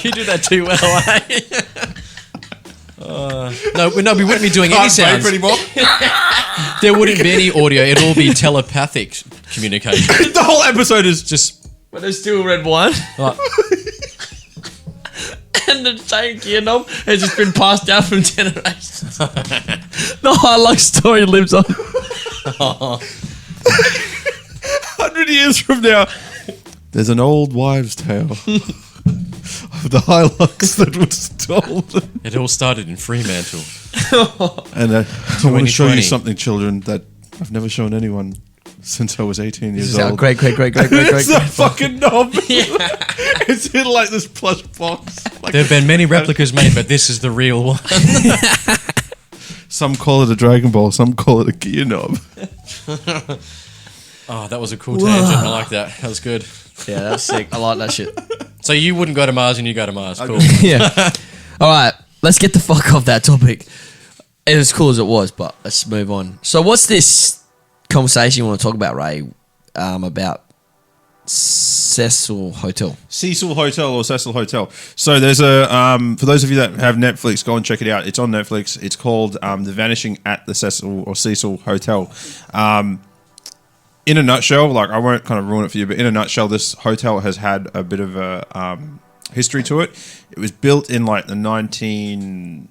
You do that too well, No, we wouldn't be doing any sounds. Anymore. There wouldn't be any audio. It'd all be telepathic communication. The whole episode is just. But there's still red wine. Like, And the same gear knob has just been passed down from generations. The high luck story lives on. 100 years from now, there's an old wives' tale of the Hilux that was stolen. it all started in Fremantle. And I want to show 2020. you something, children, that I've never shown anyone since I was 18 years This is our old. great. It's a fucking knob. It's in like this plush box. Like, There have been many replicas made, but this is the real one. some call it a Dragon Ball, some call it a gear knob. Oh, that was a cool tangent. I like that. That was good. Yeah, that's sick. I like that shit. So you wouldn't go to Mars and you go to Mars. Cool. Yeah. All right, let's get the fuck off that topic. It was cool as it was, but let's move on. So, what's this conversation you want to talk about, Ray? About Cecil Hotel. Cecil Hotel or Cecil Hotel. So there's a for those of you that have Netflix, go and check it out. It's on Netflix. It's called The Vanishing at the Cecil or Cecil Hotel. In a nutshell, like I won't kind of ruin it for you, but in a nutshell, this hotel has had a bit of a history to it. It was built in like the 1960s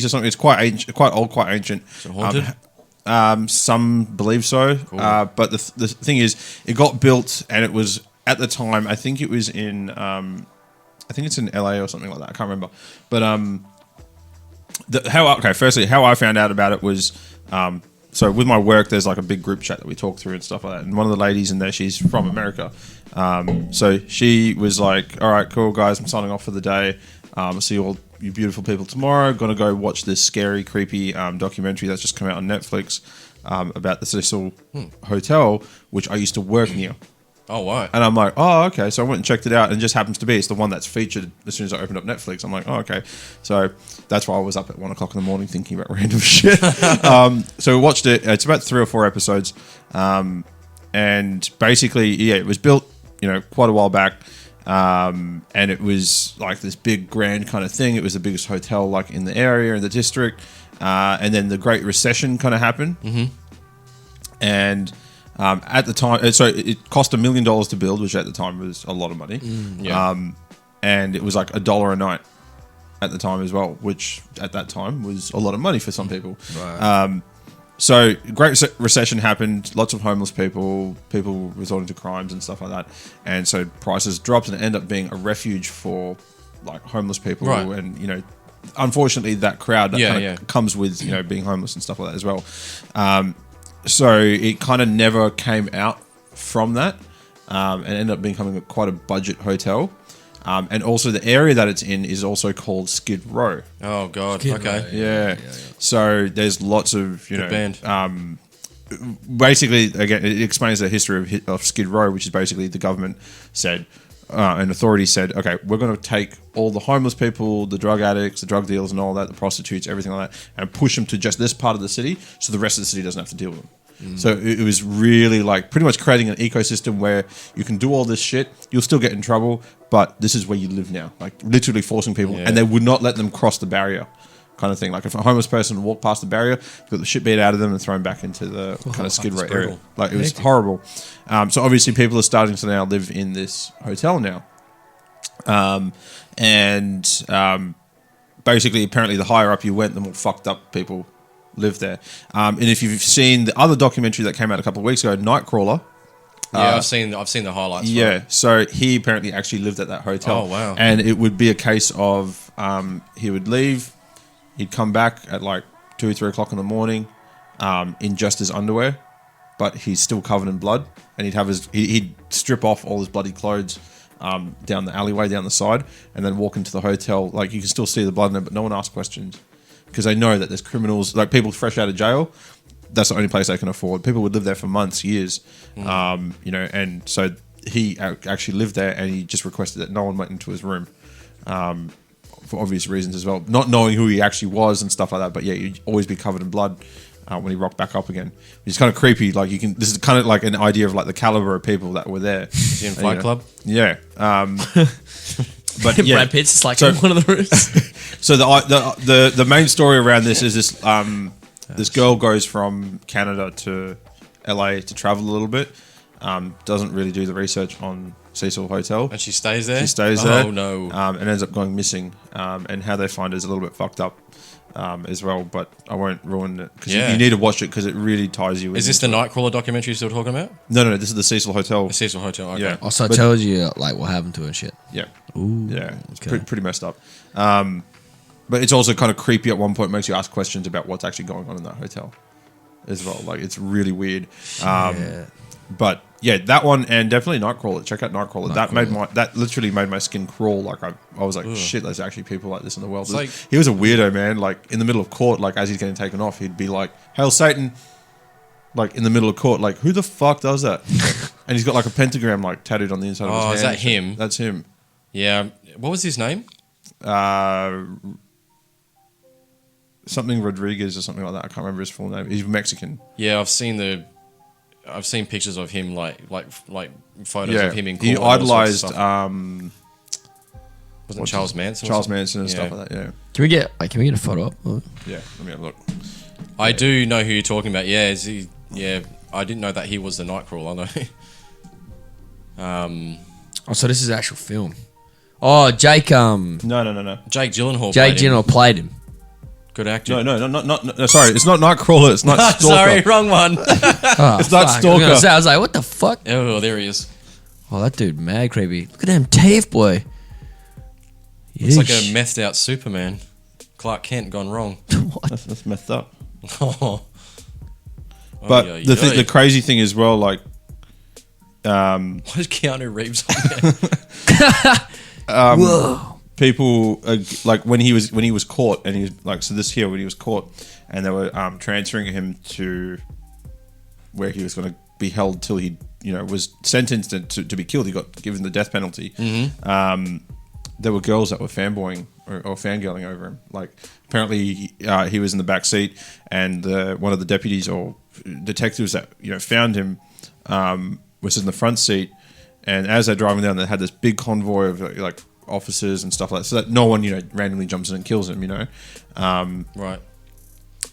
or something. It's quite ancient, quite old, quite ancient. Is it haunted? Some believe so, but the thing is, it got built, and it was at the time. I think it was in, I think it's in LA or something like that. I can't remember. But firstly, how I found out about it was, so with my work, there's like a big group chat that we talk through and stuff like that. And one of the ladies in there, she's from America, so she was like, "All right, cool guys, I'm signing off for the day. I'll see you all." You beautiful people tomorrow. Gonna go watch this scary, creepy documentary that's just come out on Netflix about the Cecil Hotel, which I used to work near. Oh, wow. And I'm like, oh, okay. So I went and checked it out, and it just happens to be it's the one that's featured as soon as I opened up Netflix. I'm like, oh, okay. So that's why I was up at 1 o'clock in the morning thinking about random shit. So we watched it. It's about 3 or 4 episodes, and basically, yeah, it was built, quite a while back. And it was like this big grand kind of thing. It was the biggest hotel like in the area, in the district. And then the Great Recession kind of happened. Mm-hmm. And at the time, so it cost $1 million to build, which at the time was a lot of money. And it was like $1 a night at the time as well, which at that time was a lot of money for some people. Right. So Great Recession happened, lots of homeless people resorting to crimes and stuff like that. And so prices dropped and it ended up being a refuge for like homeless people. Right. And, unfortunately that crowd that comes with, being homeless and stuff like that as well. So it kind of never came out from that and ended up becoming quite a budget hotel. And also the area that it's in is also called Skid Row. Oh, God. Okay. Yeah. So there's lots of, band. Basically, again, it explains the history of Skid Row, which is basically the government said, and authorities said, okay, we're going to take all the homeless people, the drug addicts, the drug dealers and all that, the prostitutes, everything like that, and push them to just this part of the city so the rest of the city doesn't have to deal with them. So it was really like pretty much creating an ecosystem where you can do all this shit, you'll still get in trouble, but this is where you live now. Like literally forcing people, and they would not let them cross the barrier, kind of thing. Like if a homeless person walked past the barrier, got the shit beat out of them and thrown back into the kind of Skid Row area. Like it was horrible. So obviously people are starting to now live in this hotel now, and basically apparently the higher up you went, the more fucked up people live there. And if you've seen the other documentary that came out a couple of weeks ago, Nightcrawler. I've seen the highlights. Yeah, so he apparently actually lived at that hotel. Oh, wow. And it would be a case of he would leave, he'd come back at like 2 or 3 o'clock in the morning in just his underwear, but he's still covered in blood, and he'd strip off all his bloody clothes down the alleyway, down the side, and then walk into the hotel. Like, you can still see the blood in it, but no one asks questions because they know that there's criminals, like people fresh out of jail. That's the only place they can afford. People would live there for months, years, and so he actually lived there, and he just requested that no one went into his room, for obvious reasons as well, not knowing who he actually was and stuff like that. But yeah, you'd always be covered in blood when he rocked back up again. It's kind of creepy. Like, this is kind of like an idea of like the caliber of people that were there. Is he in Fight Club? Yeah. But yeah, Brad Pitt's just like in one of the rooms. So the main story around this is this this girl goes from Canada to LA to travel a little bit. Doesn't really do the research on Cecil Hotel. And she stays there? She stays there. Oh, no. And ends up going missing. And how they find her is a little bit fucked up as well, but I won't ruin it because you need to watch it because it really ties you in. Is this the Nightcrawler documentary you're still talking about? No, this is the Cecil Hotel. The Cecil Hotel, okay. Yeah. Also, I told you like what happened to her and shit. Yeah. Ooh. Yeah. It's Okay. pretty messed up. But it's also kind of creepy at one point, makes you ask questions about what's actually going on in that hotel as well. Like, it's really weird. But yeah, that one, and definitely Nightcrawler. Check out Nightcrawler. That literally made my skin crawl. Like, I was like, shit, there's actually people like this in the world. Like, he was a weirdo, man. Like, in the middle of court, like as he's getting taken off, he'd be like, "Hail Satan!" Like in the middle of court, like, who the fuck does that? And he's got like a pentagram like tattooed on the inside of his hand. is that him? That's him. Yeah. What was his name? Something Rodriguez or something like that. I can't remember his full name. He's Mexican. Yeah, I've seen pictures of him, like photos of him in court. He and all sorts idolized of stuff. Wasn't Charles Manson? Charles Manson and stuff like that. Yeah. Can we get a photo up? Yeah. Let me have a look. I do know who you're talking about. Yeah, I didn't know that he was the Nightcrawler. No. Oh, so this is an actual film. Oh, Jake. No. Jake Gyllenhaal. Jake Gyllenhaal played him. Good actor. No. Sorry, it's not Nightcrawler. It's not Stalker. Sorry, wrong one. It's not Stalker. I was like, what the fuck? Oh, there he is. Oh, that dude, mad creepy. Look at them teeth, boy. It's like a Yeesh. methed out Superman. Clark Kent gone wrong. That's messed up. Oh. But the crazy thing as well, like, Why is Keanu Reeves on there? Whoa. people like when he was caught, and he was like, so this here when he was caught, and they were transferring him to where he was going to be held till he was sentenced to be killed. He got given the death penalty. There were girls that were fanboying or fangirling over him. Like, apparently he was in the back seat, and one of the deputies or detectives that found him was in the front seat. And as they're driving down, they had this big convoy of like officers and stuff like that, so that no one randomly jumps in and kills him. Right.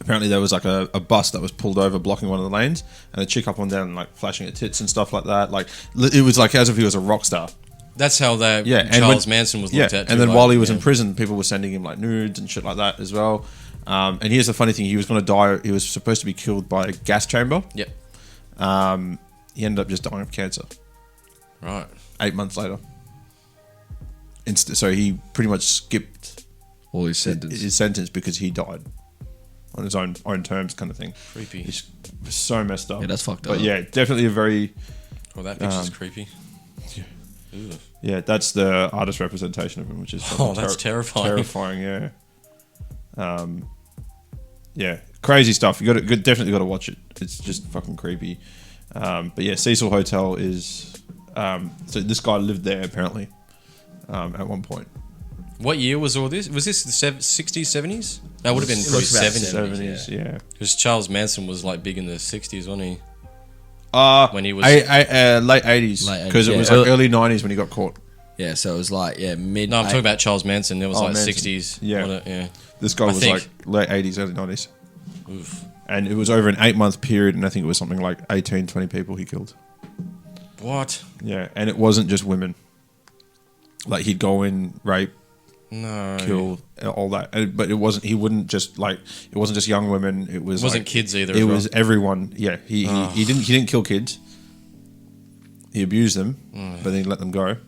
Apparently there was like a bus that was pulled over blocking one of the lanes, and a chick up and down like flashing her tits and stuff like that. Like, it was like as if he was a rock star. That's how Charles Manson was looked at. And then while he was in prison, people were sending him like nudes and shit like that as well. And here's the funny thing: he was going to die. He was supposed to be killed by a gas chamber. Yep. He ended up just dying of cancer. Right. 8 months later. So he pretty much skipped All his sentence. his sentence because he died on his own terms, kind of thing. Creepy. It's so messed up. Yeah, that's fucked up. But yeah, definitely a very Well, that picture's creepy. yeah. That's the artist representation of him, which is fucking that's terrifying. Terrifying, yeah. Yeah, crazy stuff. You definitely got to watch it. It's just fucking creepy. But yeah, Cecil Hotel is. So this guy lived there apparently at one point. What year was all this? Was this the 60s, 70s? That would have been probably looks about 70s. 70s, yeah. Because Charles Manson was like big in the 60s, wasn't he? When he was late 80s, because it was like early 90s when he got caught. Yeah, so it was like mid. No, I'm talking about Charles Manson. There was like Manson. 60s. Yeah. This guy was think. like late 80s, early 90s. Oof. And it was over an 8-month period, and I think it was something like 18, 20 people he killed. What? Yeah, and it wasn't just women. Like, he'd go in, rape, No. kill, all that. But it wasn't. He wouldn't just like. It wasn't just young women. It was. It wasn't like, kids either. It was everyone. Yeah. He didn't kill kids. He abused them, but then he let them go.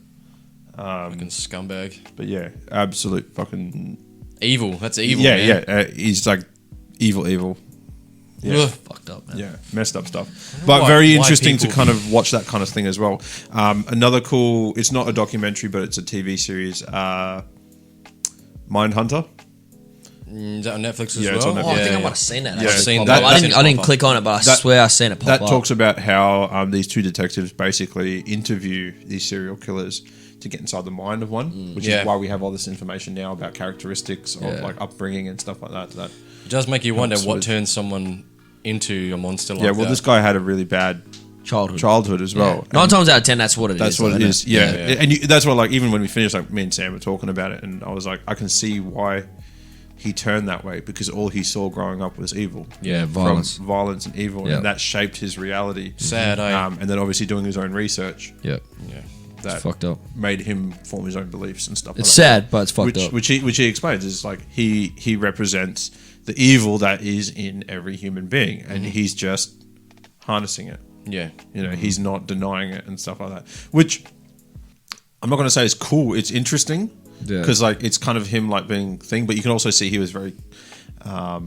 Fucking scumbag. But yeah, absolute fucking Evil. That's evil. Yeah, man. yeah. He's like evil. Yeah. Fucked up, man. Yeah, messed up stuff. But Why- very why interesting to people- kind of watch that kind of thing as well. Another cool, it's not a documentary, but it's a TV series, Mindhunter. Is that on Netflix as Yeah, well? it's on Netflix. Oh, I think I yeah. might have seen that. Yeah, actually seen pop that. up. I've seen I it didn't pop click on it, but I swear I've seen it pop That up. talks about how these two detectives basically interview these serial killers to get inside the mind of one, which Yeah. is why we have all this information now about characteristics of Yeah. like upbringing and stuff like that. It does make you wonder Helps what with- turns someone into a monster like Yeah, well, that. this guy had a really bad childhood as well. Nine And times out of 10, that's what it is. that's what though, it isn't is. Yeah, Yeah. and that's what, like, even when we finished, like me and Sam were talking about it, and I was like, I can see why he turned that way, because all he saw growing up was evil. Yeah, violence. From violence and evil, Yeah. and that shaped his reality. Sad, eh? And then obviously doing his own research Yeah, Yeah. that it's fucked up. made him form his own beliefs and stuff. It's like that. sad, but it's fucked up. Which he explains is like he represents the evil that is in every human being, and he's just harnessing it. Yeah. You know, he's not denying it and stuff like that. Which I'm not going to say is cool. It's interesting Yeah. because like it's kind of him like being thing, but you can also see he was very, I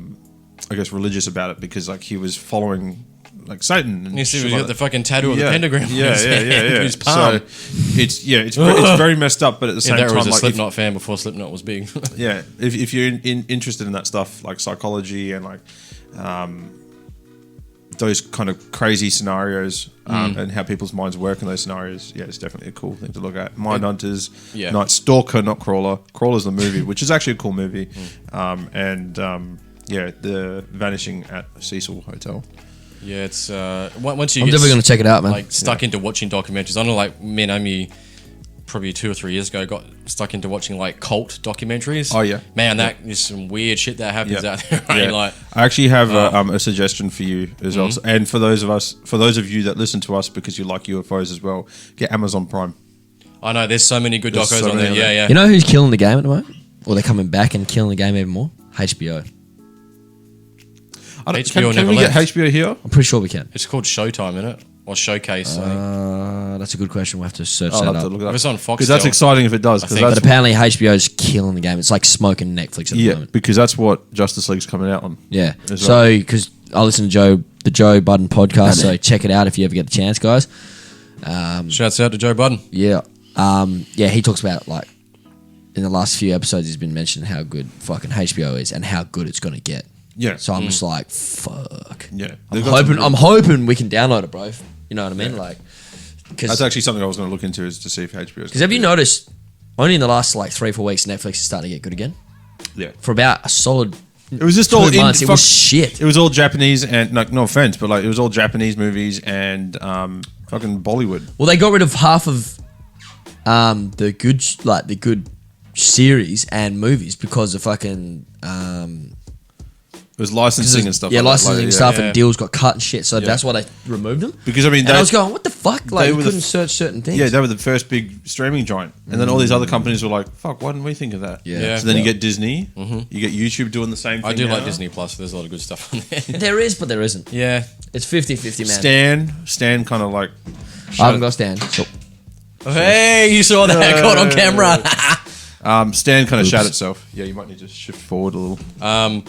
guess, religious about it, because like he was following like Satan. And You see, shit we like got the that. fucking tattoo of the pentagram. on Yeah, his yeah, hand, yeah, yeah. His palm. So it's very messed up, but at the same That time, was a like, Slipknot fan before Slipknot was big. yeah, if you're interested in that stuff, like psychology and like those kind of crazy scenarios and how people's minds work in those scenarios, yeah, it's definitely a cool thing to look at. Mindhunters, Yeah. Night Stalker, not Crawler. Crawler's the movie, which is actually a cool movie, yeah, the Vanishing at Cecil Hotel. Yeah, it's once you I'm get definitely gonna check it out, man. Like stuck into watching documentaries. I know, like me and Amy, probably 2 or 3 years ago, got stuck into watching like cult documentaries. Oh, yeah. Man, that is some weird shit that happens out there. Right? Yeah. Like, I actually have a suggestion for you as well, and for those of you that listen to us because you like UFOs as well, get Amazon Prime. I know there's so many good There's docos so on many there. on Yeah, there. yeah. You know who's killing the game at the moment? Or they're coming back and killing the game even more? HBO. HBO can never we get left. HBO here? I'm pretty sure we can. It's called Showtime, isn't it? Or Showcase. I think. That's a good question. We'll have to search I'll that have to up. look it up. If it's on Fox, Because that's exciting if it does. Because think- But that's apparently HBO's killing the game. It's like smoking Netflix at the yeah, moment. because that's what Justice League's coming out on. Yeah. As So, well. because I listen to the Joe Budden podcast, so check it out if you ever get the chance, guys. Shouts out to Joe Budden. Yeah. Yeah, he talks about, like, in the last few episodes, he's been mentioning how good fucking HBO is and how good it's going to get. Yeah. So I'm just like, fuck. Yeah. I'm They've got some hoping we can download it, bro. You know what I mean? Like, That's because actually something I was going to look into, is to see if HBO's. have you noticed, only in the last, like, 3-4 weeks, Netflix is starting to get good again? Yeah. For about a solid It was just 2 all months, it was shit. It was all Japanese and like, no offense, but like it was all Japanese movies and fucking Bollywood. Well, they got rid of half of the good series and movies because of fucking It was licensing and stuff. yeah, like that. licensing Like, stuff yeah. and deals got cut and shit. So that's why they removed them. Because I mean, And I was going, what the fuck? Like, they you were the couldn't f- search certain things. Yeah, they were the first big streaming giant, and then all these other companies were like, "Fuck, why didn't we think of that?" Yeah. So then you get Disney, you get YouTube doing the same thing. I do now. like Disney Plus. There's a lot of good stuff on there. There is, but there isn't. Yeah. It's 50-50, man. Stan kind of like. I haven't got Stan. So Hey, you saw that caught on camera. Stan kind of shat itself. Yeah, you might need to shift forward a little.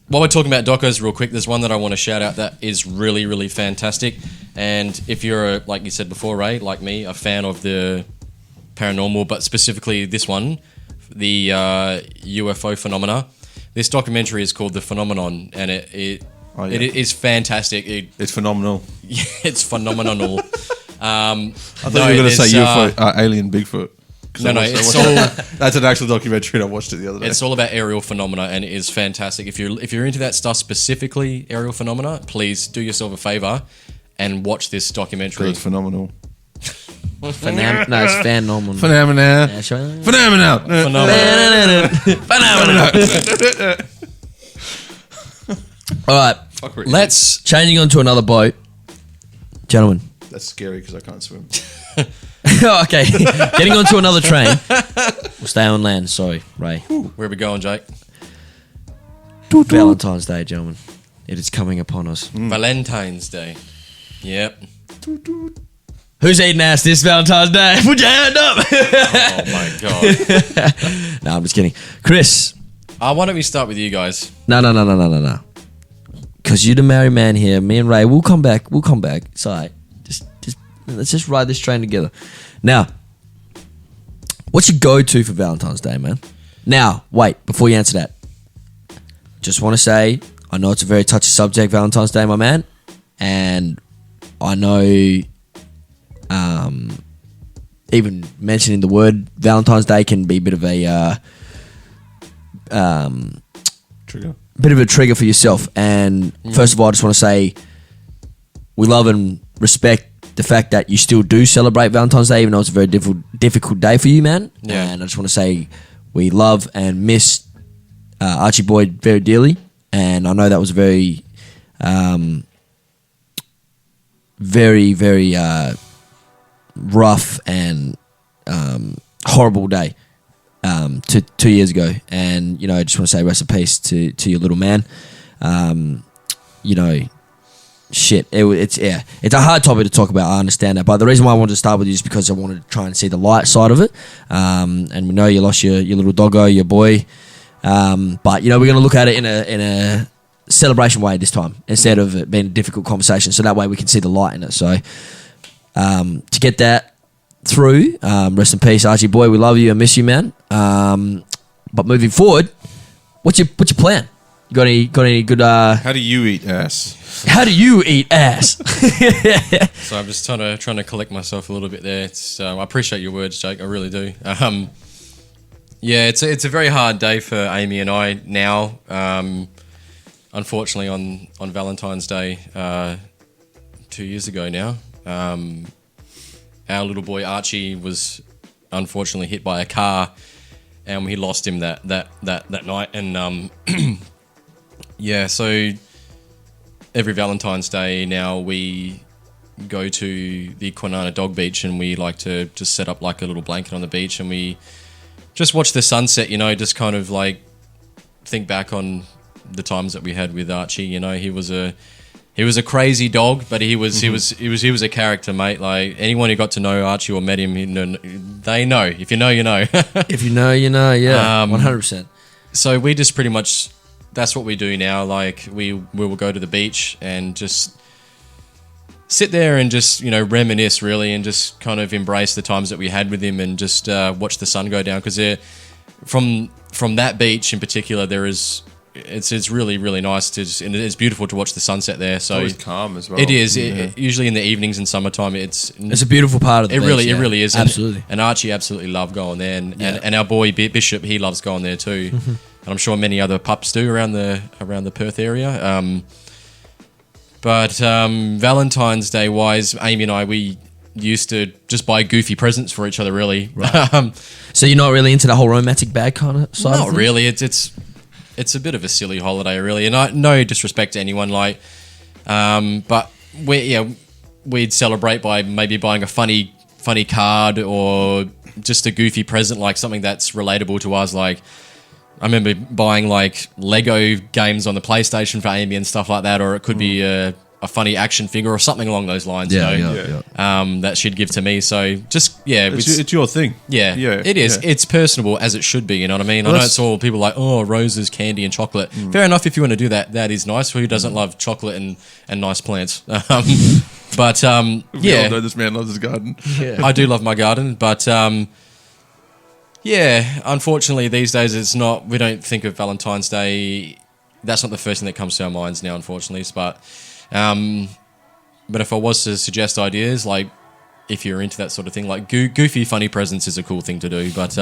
While we're talking about docos real quick, there's one that I want to shout out that is really, really fantastic. And if you're, like you said before, Ray, like me, a fan of the paranormal, but specifically this one, the UFO phenomena, this documentary is called The Phenomenon, and it is fantastic. It's phenomenal. It's phenomenal. I thought you were going to say UFO, alien Bigfoot. No, it's all That's an actual documentary, and I watched it the other day. it's all about aerial phenomena, and it is fantastic. If you're into that stuff, specifically aerial phenomena, please do yourself a favor and watch this documentary. It's phenomenal. no, it's phenomenal. Phenomenal. Yeah, sure. Phenomenal. Phenomenal. All right, Let's changing on to another boat, gentlemen. That's scary because I can't swim. Okay, getting onto another train. We'll stay on land. Sorry, Ray. where are we going, Jake? Valentine's Day, gentlemen. It is coming upon us. Valentine's Day. Yep. Who's eating ass this Valentine's Day? Put your hand up. Oh my god. No, I'm just kidding. Chris. Why don't we start with you guys? No. because you're the married man here. Me and Ray, we'll come back. It's all right. Just let's just ride this train together. Now, what's your go-to for Valentine's Day, man? Now, wait, before you answer that, just want to say, I know it's a very touchy subject, Valentine's Day, my man, and I know even mentioning the word Valentine's Day can be a bit of a Trigger. bit of a trigger for yourself. And first of all, I just want to say we love and respect the fact that you still do celebrate Valentine's Day, even though it's a very difficult day for you, man. Yeah. And I just want to say we love and miss Archie Boyd very dearly. And I know that was a very, very rough and horrible day 2 years ago. And, you know, I just want to say rest in peace to your little man. You know, shit, it's a hard topic to talk about. I understand that, but the reason why I wanted to start with you is because I wanted to try and see the light side of it. And we know you lost your little doggo, your boy. But, you know, we're going to look at it in a celebration way this time instead of it being a difficult conversation, so that way we can see the light in it. So to get that through, rest in peace, Archie boy, we love you and miss you, man. But moving forward, what's your plan? You got any good How do you eat ass? how do you eat ass? So I'm just trying to collect myself a little bit there. It's I appreciate your words, Jake. I really do. Yeah, it's a very hard day for Amy and I now. Unfortunately, on Valentine's Day 2 years ago now, our little boy Archie was unfortunately hit by a car, and we lost him that night. And yeah, so every Valentine's Day now we go to the Kwinana Dog Beach, and we like to just set up like a little blanket on the beach, and we just watch the sunset, you know, just kind of like think back on the times that we had with Archie. You know, he was a crazy dog, but he was a character, mate. Like anyone who got to know Archie or met him, they know. If you know, you know. If you know, you know. Yeah, 100%. So we just pretty much, that's what we do now. Like we will go to the beach and just sit there and just, you know, reminisce really, and just kind of embrace the times that we had with him, and just watch the sun go down. Because from that beach in particular, it's really, really nice to just, and it's beautiful to watch the sunset there. So It's always calm as well. it is. Yeah. Usually in the evenings in summertime, it's a beautiful part of the beach. It really is. Absolutely. And Archie absolutely loved going there, and our boy Bishop, he loves going there too. And I'm sure many other pups do around the Perth area. But Valentine's Day wise, Amy and I, we used to just buy goofy presents for each other, really. Right. So you're not really into the whole romantic bag kind of side? Not really. It's a bit of a silly holiday, really, and no disrespect to anyone, like, but we'd celebrate by maybe buying a funny card, or just a goofy present, like something that's relatable to us. Like I remember buying like Lego games on the PlayStation for Amy and stuff like that, or it could be a funny action figure or something along those lines. Yeah, you know? That she'd give to me. So just It's your thing. Yeah, it is. Yeah. It's personable, as it should be. You know what I mean? Well, I know it's all people like, oh, roses, candy, and chocolate. Fair enough if you want to do that. That is nice. Who doesn't love chocolate and nice plants? But We all know this man loves his garden. Yeah. I do love my garden. But yeah, unfortunately these days it's not. We don't think of Valentine's Day. That's not the first thing that comes to our minds now, unfortunately. But if I was to suggest ideas, like if you're into that sort of thing, like goofy, funny presents is a cool thing to do. But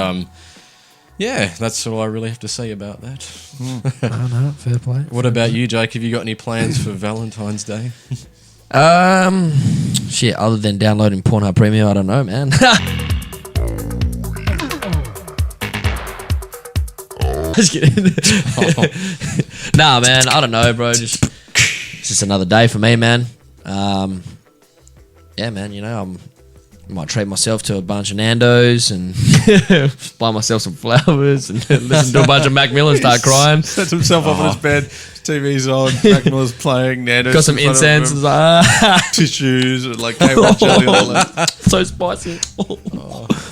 yeah, that's all I really have to say about that. I don't know. Fair play. What about you, Jake? Have you got any plans for Valentine's Day? Shit. Other than downloading Pornhub Premium, I don't know, man. Just kidding. Nah, man. I don't know, bro. It's just another day for me, man. Yeah, man. You know, I might treat myself to a bunch of Nando's and buy myself some flowers and listen to a bunch of Mac Miller and start crying. Sets himself up on his bed. TV's on. Mac Miller's playing. Nando's Got some in front of incense. him, It's like, tissues and like KY jelly and all that. so spicy.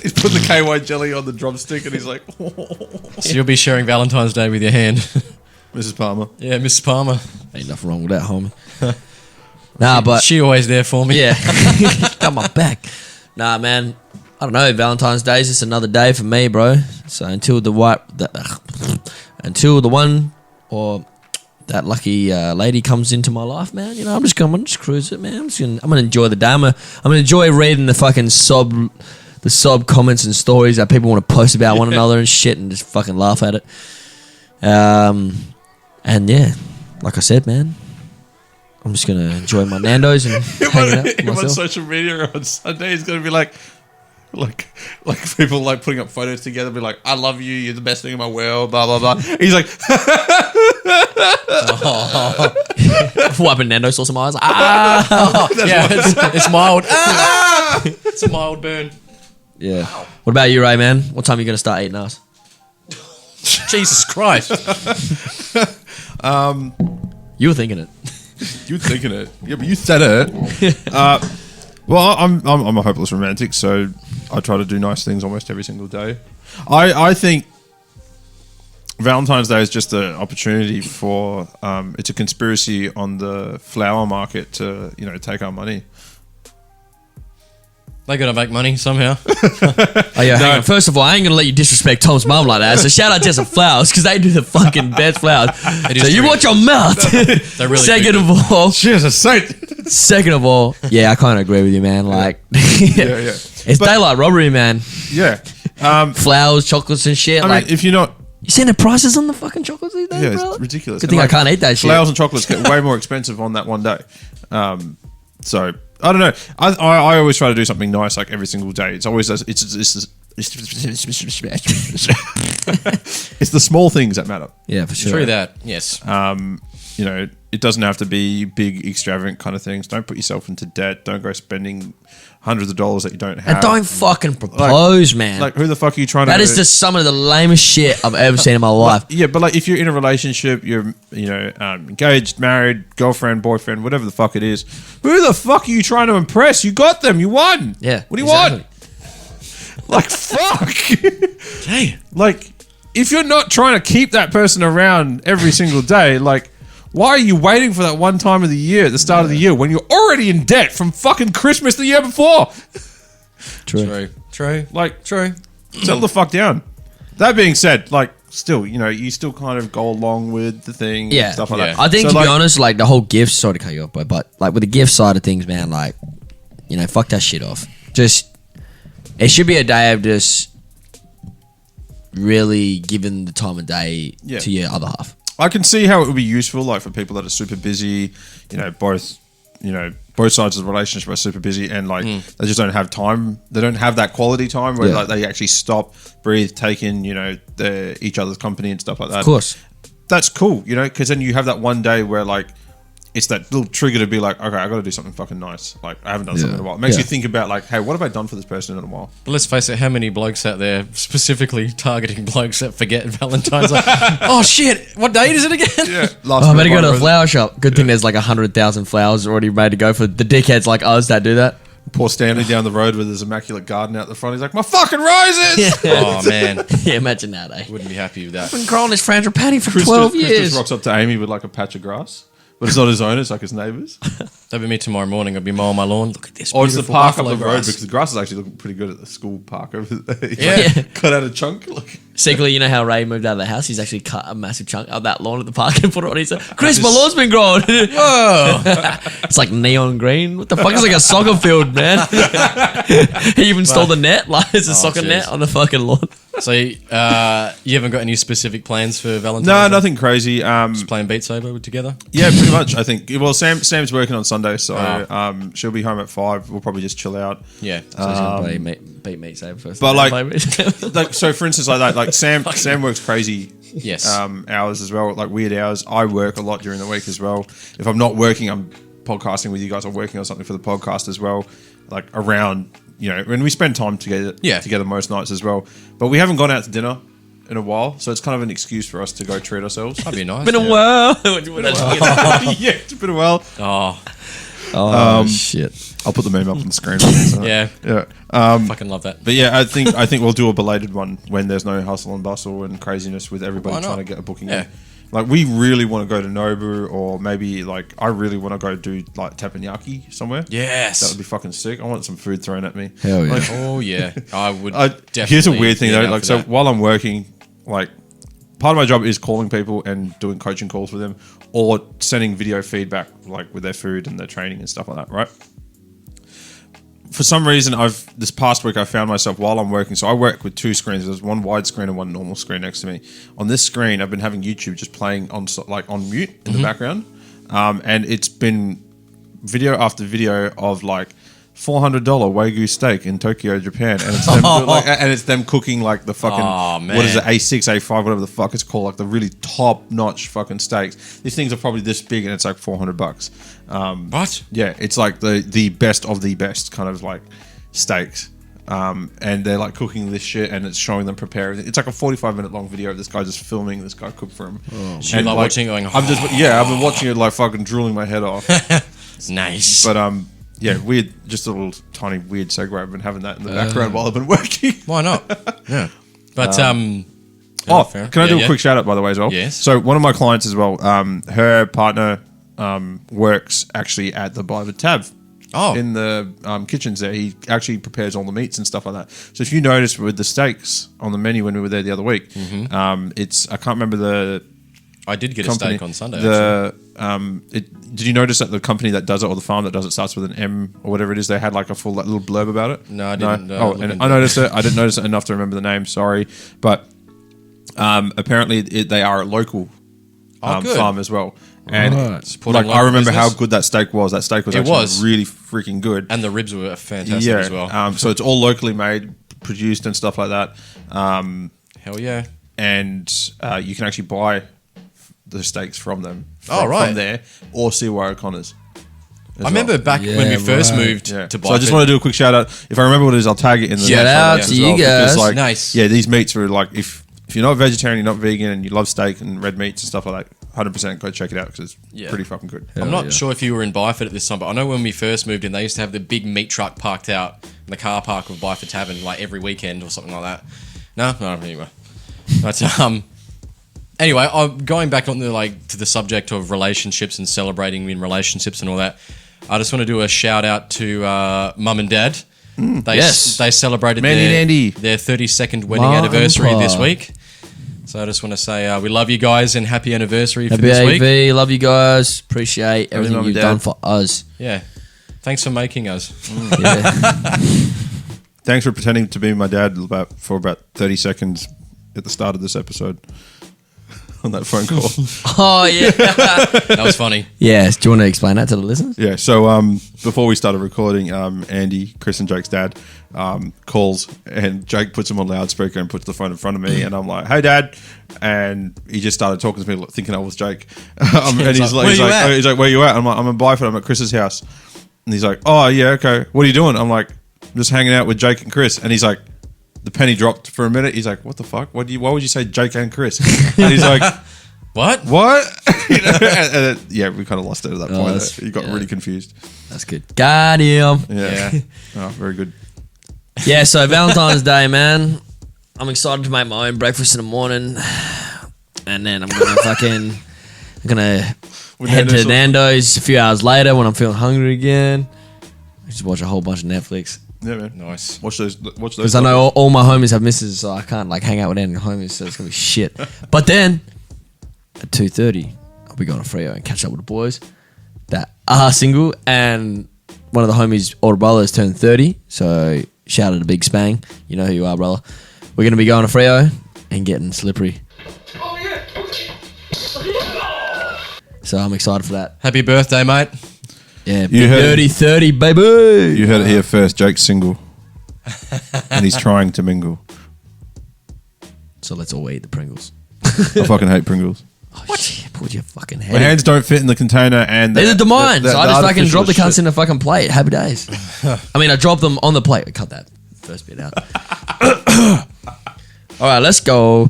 He's putting the KY jelly on the drumstick and he's like, So you'll be sharing Valentine's Day with your hand. Mrs. Palmer. Yeah, Mrs. Palmer. Ain't nothing wrong with that, homie. Nah, but She always there for me. yeah, got my back. Nah, man. I don't know. Valentine's Day is just another day for me, bro. So until the one or that lucky lady comes into my life, man, you know, I'm just gonna cruise it, man. I'm gonna enjoy the day. I'm gonna enjoy reading the fucking sob comments and stories that people want to post about one another and shit, and just fucking laugh at it. And yeah, like I said, man, I'm just gonna enjoy my Nando's and hang out with Him on myself. social media on Sunday is going to be like people like putting up photos together, be like, I love you, you're the best thing in my world, blah blah blah. He's like, Wiping Nando's sauce in my eyes. Like, ah! Yeah, it's mild. It's a mild burn. Yeah. What about you, Ray, man? What time are you gonna start eating us? Jesus Christ. You were thinking it. you're thinking it. Yeah, but you said it. Well, I'm a hopeless romantic, so I try to do nice things almost every single day. I think Valentine's Day is just an opportunity for it's a conspiracy on the flower market to, you know, take our money. They gotta make money somehow. Oh yeah, hang on. First of all, I ain't gonna let you disrespect Tom's mum like that. So shout out to some flowers because they do the fucking best flowers. It is So you true. watch your mouth. They really Second do. of all, Cheers, a saint. second of all, yeah, I kind of agree with you, man. Like, Yeah. it's daylight robbery, man. Yeah. Flowers, chocolates, and shit. I like, mean, if you're not, you seen the prices on the fucking chocolates these days, yeah, bro? it's ridiculous. Good thing I can't eat that shit. Flowers and chocolates get way more expensive on that one day. So I don't know. I always try to do something nice like every single day. It's always it's the small things that matter. Yeah, for sure. True that. Yes. You know, it doesn't have to be big, extravagant kind of things. Don't put yourself into debt. Don't go spending hundreds of dollars that you don't have. And don't fucking propose, man. Like, who the fuck are you trying to? That is just some of the lamest shit I've ever seen in my life. Yeah, but like if you're in a relationship, you're engaged, married, girlfriend, boyfriend, whatever the fuck it is. Who the fuck are you trying to impress? You got them. You won. Yeah. What do you exactly. want? Like fuck. Hey. Like if you're not trying to keep that person around every single day, like why are you waiting for that one time of the year at the start of the year when you're already in debt from fucking Christmas the year before? True. Like True. settle the fuck down. That being said, like still, you know, you still kind of go along with the thing Yeah. and stuff like Yeah. that. I think So, to like, be honest, like the whole gift, sorry to cut you off, but like with the gift side of things, man, like, you know, fuck that shit off. Just, it should be a day of just really giving the time of day Yeah. to your other half. I can see how it would be useful, like for people that are super busy, both sides of the relationship are super busy and like they just don't have time. They don't have that quality time where Yeah. like they actually stop, breathe, take in, each other's company and stuff like that. Of course. That's cool, because then you have that one day where like it's that little trigger to be like, okay, I got to do something fucking nice. Like I haven't done something in a while. It makes Yeah. you think about like, hey, what have I done for this person in a while? But let's face it, how many blokes out there specifically targeting blokes that forget Valentine's? Like, oh shit, what date is it again? Yeah, Oh, I better go to the flower shop. Good thing there's like 100,000 flowers already ready to go for the dickheads like us that do that. Poor Stanley down the road with his immaculate garden out the front. He's like, my fucking roses. Oh man, Yeah, imagine that, eh? wouldn't be happy with that. Been growing this frangipani for Chris 12 just years. rocks up to Amy with like a patch of grass. But it's not his own, it's like his neighbour's. That'll be me tomorrow morning. I'll be mowing my lawn. Look at this. Or it's the beautiful park up buffalo the road grass. because the grass is actually looking pretty good at the school park over there. He's Yeah. like, cut out a chunk. Look. Secretly, you know how Ray moved out of the house? He's actually cut a massive chunk of that lawn at the park and put it on his. Chris, my lawn's been growing. Whoa! It's like neon green. What the fuck? It's like a soccer field, man. He even stole the net. Like it's a soccer jeez. net on the fucking lawn. So you haven't got any specific plans for Valentine's? No, Day? nothing crazy. Just playing Beat Saber together. Yeah, pretty much, I think. Well, Sam's working on Sunday, so she'll be home at 5. We'll probably just chill out. Yeah. So he's gonna play beat Meat Saber first. But like, Play Meat- like, so for instance, like that, like Sam works crazy Yes. hours as well, like weird hours. I work a lot during the week as well. If I'm not working, I'm podcasting with you guys. I'm working on something for the podcast as well, like around, when we spend time together most nights as well. But we haven't gone out to dinner in a while, so it's kind of an excuse for us to go treat ourselves. That'd be nice. Been a while. Yeah, it's been a while. Oh, Shit. I'll put the meme up on the screen. So, yeah. yeah. Fucking love that. But yeah, I think we'll do a belated one when there's no hustle and bustle and craziness with everybody Why not? trying to get a booking. Yeah. in. Like, we really want to go to Nobu, or maybe, like, I really want to go do, like, teppanyaki somewhere. Yes. That would be fucking sick. I want some food thrown at me. Hell yeah. Like, Oh yeah, I would. Definitely here's a weird thing, be though. down Like, for so that. while I'm working, like, part of my job is calling people and doing coaching calls with them, or sending video feedback, like, with their food and their training and stuff like that, right? For some reason, this past week I found myself while I'm working. So I work with two screens. There's one wide screen and one normal screen next to me. On this screen, I've been having YouTube just playing on mute in the background, and it's been video after video of like $400 Wagyu steak in Tokyo, Japan, and it's them cooking like the fucking what is it, A6, A5, whatever the fuck it's called, like the really top notch fucking steaks. These things are probably this big, and it's like $400. What? Yeah, it's like the best of the best kind of like steaks. And they're like cooking this shit, and it's showing them prepare everything. It's like a 45-minute long video of this guy just filming this guy cook for him. So you like watching it going, I've been watching it like fucking drooling my head off. It's nice. But yeah, weird, just a little tiny weird segue. I've been having that in the background while I've been working. Why not? Yeah. But can I do a quick shout out, by the way, as well? Yes. So one of my clients as well, her partner works actually at the By the Tab. Oh. In the kitchens there. He actually prepares all the meats and stuff like that. So if you notice with the steaks on the menu when we were there the other week, it's, I can't remember the I did get company. a steak on Sunday. Did you notice that the company that does it, or the farm that does it, starts with an M or whatever it is? They had like a full like, little blurb about it. No, I didn't. And I noticed it. I didn't notice it enough to remember the name. Sorry, but apparently they are a local good. farm as well. And Supporting like I local remember how business. good that steak was. That steak was It actually was. really freaking good. And the ribs were fantastic as well. So it's all locally made, produced, and stuff like that. Hell yeah. And you can actually buy the steaks from them. Right. From there, or CY O'Connor's. I remember back when we first moved to So I just Byford. want to do a quick shout out. If I remember what it is, I'll tag it in the Shout next out one to as you well, because, guys. like, Nice. Yeah, these meats are like, if you're not vegetarian, you're not vegan, and you love steak and red meats and stuff like that, 100% go check it out because it's pretty fucking good. I'm not sure if you were in Byford at this time, but I know when we first moved in, they used to have the big meat truck parked out in the car park of Byford Tavern like every weekend or something like that. No, anyway. But anyway, I'm going back on to the subject of relationships and celebrating in relationships and all that. I just want to do a shout out to Mum and Dad. They celebrated their 32nd wedding anniversary this week. So I just want to say we love you guys and happy anniversary for this week. AV, love you guys. Appreciate everything Mum and you've Dad. done for us. Yeah. Thanks for making us. Yeah. Thanks for pretending to be my dad for about 30 seconds at the start of this episode on that phone call. Oh, yeah. That was funny. Yes. Do you want to explain that to the listeners? Yeah, so before we started recording, Andy, Chris and Jake's dad, calls, and Jake puts him on loudspeaker and puts the phone in front of me, and I'm like, "Hey, Dad," and he just started talking to me, thinking I was Jake, and he's like, "Where you at?" I'm like, "I'm in Byford. I'm at Chris's house," and he's like, "Oh yeah, okay. What are you doing?" I'm like, "I'm just hanging out with Jake and Chris," and he's like, the penny dropped for a minute. He's like, "What the fuck? Why would you say Jake and Chris?" And he's like, What? You know, and yeah, we kind of lost it at that point. that's- He got really confused. That's good. Got him. Yeah. Oh, very good. Yeah, so Valentine's Day, man. I'm excited to make my own breakfast in the morning. And then I'm gonna head to Nando's a few hours later when I'm feeling hungry again. Just watch a whole bunch of Netflix. Yeah, man. Nice. Watch those. Because I know all my homies have misses, so I can't hang out with any homies, so it's gonna be shit. But then at 2:30, I'll be going to Freo and catch up with the boys that are single, and one of the homies' older brothers turned 30, so shout out to Big Spang. You know who you are, brother. We're gonna be going to Freo and getting slippery. So I'm excited for that. Happy birthday, mate. Yeah, You big heard it. dirty 30, baby. You heard it here first. Jake's single, and he's trying to mingle. So let's all eat the Pringles. I fucking hate Pringles. What? Put your fucking My head. hands don't fit in the container, and They're the mine, so I just fucking artificial drop the cunts shit. in the fucking plate. Happy days. I mean, I drop them on the plate. Cut that first bit out. All right, let's go.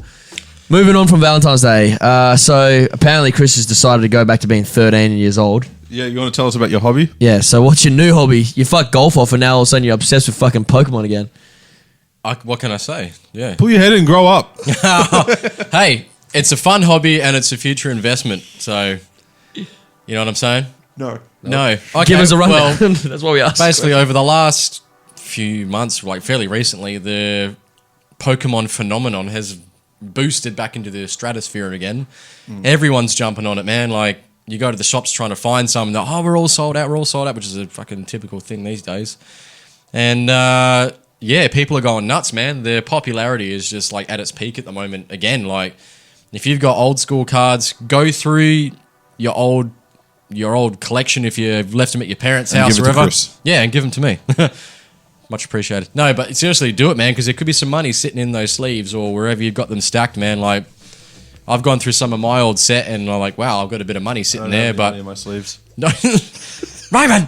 Moving on from Valentine's Day. So apparently Chris has decided to go back to being 13 years old. Yeah, you want to tell us about your hobby? Yeah, so what's your new hobby? You fuck golf off and now all of a sudden you're obsessed with fucking Pokemon again. What can I say? Yeah. Pull your head in, grow up. Hey, it's a fun hobby and it's a future investment. So, you know what I'm saying? No. No. Okay, Give us a rundown. well, That's what we asked. basically, over the last few months, like fairly recently, the Pokemon phenomenon has boosted back into the stratosphere again. Everyone's jumping on it, man. Like, you go to the shops trying to find some, and they're, oh, we're all sold out, which is a fucking typical thing these days. And, yeah, people are going nuts, man. The popularity is just, like, at its peak at the moment. Again, like, if you've got old school cards, go through your old collection if you've left them at your parents' And house give or it to whatever. Chris. Yeah, and give them to me. Much appreciated. No, but seriously, do it, man, because there could be some money sitting in those sleeves or wherever you've got them stacked, man. Like, I've gone through some of my old set and I'm like, wow, I've got a bit of money sitting there, but in my sleeves. no, Raymond.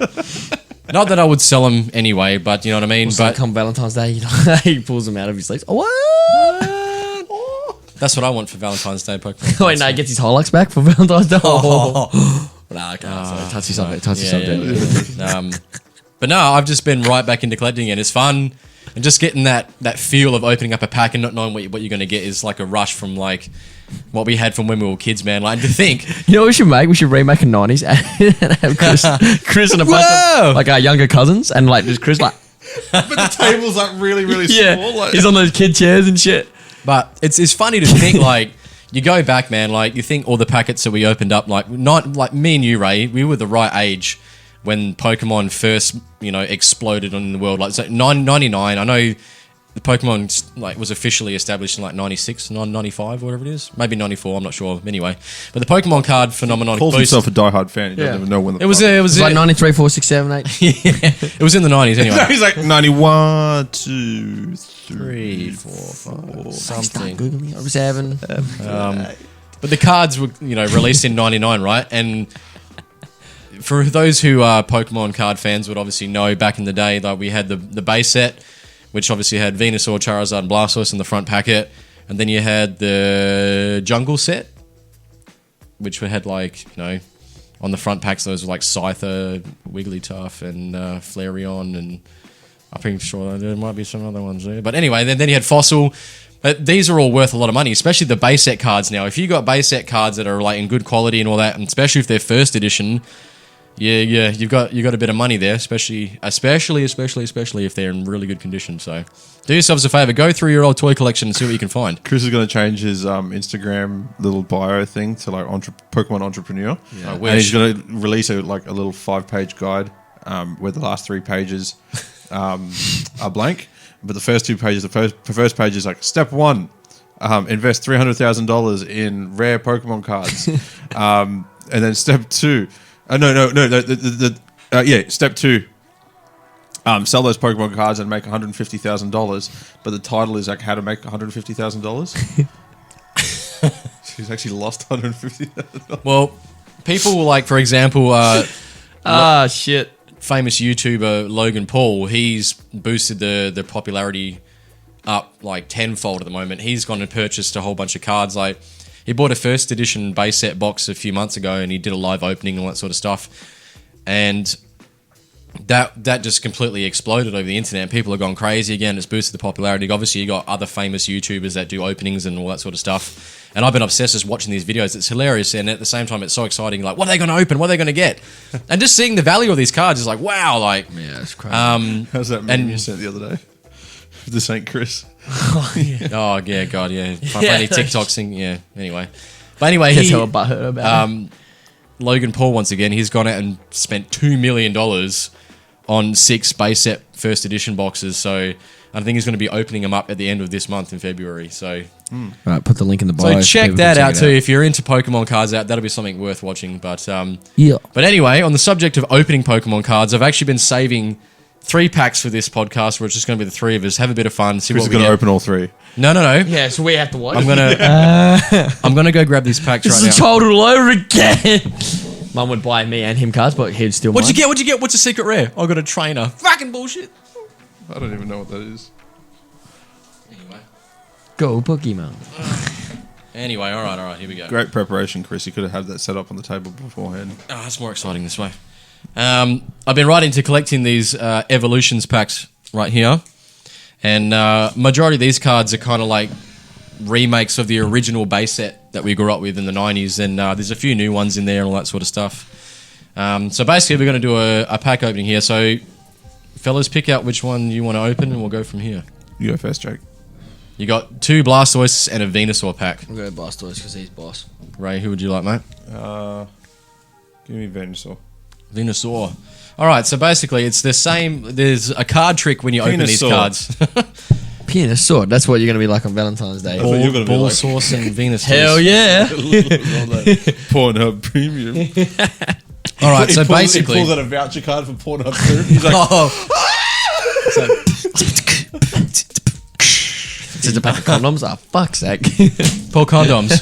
Not that I would sell them anyway, but you know what I mean. So But come Valentine's Day, you know, he pulls them out of his sleeves. Oh, what? that's what I want for Valentine's Day, Pokemon. Wait, no, he gets his Hilux back for Valentine's Day. Nah, okay, sorry, touchy subject. But no, I've just been right back into collecting, and it's fun. And just getting that feel of opening up a pack and not knowing what you're going to get is like a rush from like what we had from when we were kids, man. Like, to think, You know what we should make? We should remake a 90s and have Chris and a bunch Whoa! of like our younger cousins and like just Chris like, But the table's like really, really yeah, small. Like, he's on those kid chairs and shit. but it's funny to think like you go back, man. Like, you think all the packets that we opened up, like not like me and you, Ray, we were the right age when Pokemon first, you know, exploded in the world. Like, so 99, I know the Pokemon like was officially established in like 96, 95, whatever it is. Maybe 94, I'm not sure. Anyway, but the Pokemon card phenomenon calls boosted- himself a diehard fan. He doesn't Yeah. even know when the It was It's like 93, 4, 6, 7, 8. it was in the 90s anyway. He's like 91, 2, 3, 4, 5, Start something. Googling it. 7. But the cards were, you know, released in 99, right? And for those who are Pokemon card fans would obviously know back in the day that we had the base set, which obviously had Venusaur, Charizard, and Blastoise in the front packet. And then you had the Jungle set, which had like, you know, on the front packs, those were like Scyther, Wigglytuff, and Flareon, and I'm pretty sure there might be some other ones there. But anyway, then you had Fossil. But these are all worth a lot of money, especially the base set cards now. If you got base set cards that are like in good quality and all that, and especially if they're first edition, yeah, you've got a bit of money there, especially if they're in really good condition. So do yourselves a favor, go through your old toy collection and see what you can find. Chris is going to change his Instagram little bio thing to like Pokemon entrepreneur. I And he's wish. going to release a little 5-page guide where the last 3 pages are blank, but the first 2 pages, the first page is like step 1, invest $300,000 in rare Pokemon cards, and then step 2. Step 2. Sell those Pokemon cards and make $150,000. But the title is like how to make $150,000. She's actually lost $150,000. Well, people like, for example, Shit. famous YouTuber Logan Paul, he's boosted the popularity up like tenfold at the moment. He's gone and purchased a whole bunch of cards. Like, he bought a first edition base set box a few months ago and he did a live opening and all that sort of stuff. And that just completely exploded over the internet. People are going crazy again. It's boosted the popularity. Obviously, you got other famous YouTubers that do openings and all that sort of stuff. And I've been obsessed just watching these videos. It's hilarious. And at the same time, it's so exciting. Like, what are they going to open? What are they going to get? And just seeing the value of these cards is like, wow. Like, Yeah, that's crazy. How's that meme you sent the other day? The St. Chris. oh, yeah, God, yeah. Funny TikTok thing, yeah. Anyway. But anyway, Guess how butthurt about it. Logan Paul, once again, he's gone out and spent $2 million on 6 base set first edition boxes. So I think he's going to be opening them up at the end of this month in February. So Right, put the link in the bio. so so check people that can out check too. it If you're into Pokemon cards out, that'll be something worth watching. But Yeah. but anyway, on the subject of opening Pokemon cards, I've actually been saving 3 packs for this podcast where it's just going to be the 3 of us. Have a bit of fun. See Chris is what we going to get. open all 3. No. Yeah, so we have to watch. I'm gonna go grab these packs This right is now. a childhood all over again. Mum would buy me and him cards, but he'd steal What'd you mine. get? What'd you get? What's a secret rare? I got a trainer. Fucking bullshit. I don't even know what that is. Go Pokemon. Anyway, all right, here we go. Great preparation, Chris. You could have had that set up on the table beforehand. Oh, that's more exciting this way. I've been right into collecting these Evolutions packs right here. And majority of these cards are kind of like remakes of the original base set that we grew up with in the 90s, and there's a few new ones in there and all that sort of stuff. So basically, we're going to do a pack opening here. So, fellas, pick out which one you want to open, and we'll go from here. You go first, Jake. You got 2 Blastoises and a Venusaur pack. I'll go Blastoise because he's boss. Ray, who would you like, mate? Give me Venusaur. Venusaur. All right, so basically, it's the same. There's a card trick when you open these Venusaur. cards. Venusaur. That's what you're going to be like on Valentine's Day. what you're gonna be like. Sauce and Venusaur. Hell yeah. Pornhub Premium. All right, so He basically... pulls out a voucher card for Pornhub Premium. He's like, Is it a pack of condoms? Oh, fuck's sake. Poor condoms.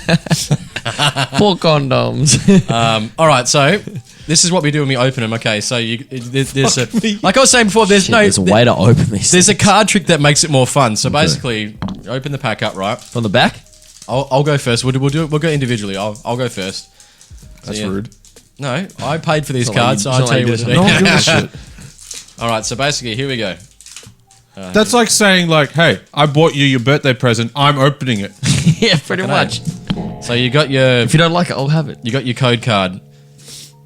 Poor condoms. All right, so this is what we do when we open them. Okay, so there's a... Like I was saying before, there's There's a way to open these. There's a card trick that makes it more fun. So basically, open the pack up, right? From the back? I'll go first. We'll do it. We'll go individually. I'll go first. that's yeah. rude. No, I paid for these It's not cards, so like I'll tell you what it's to not do. like No one gives a shit. All right, so basically, here we go. That's like saying, like, hey, I bought you your birthday present. I'm opening it. Yeah, pretty much. So you got your If you don't like it, I'll have it. you got your code card.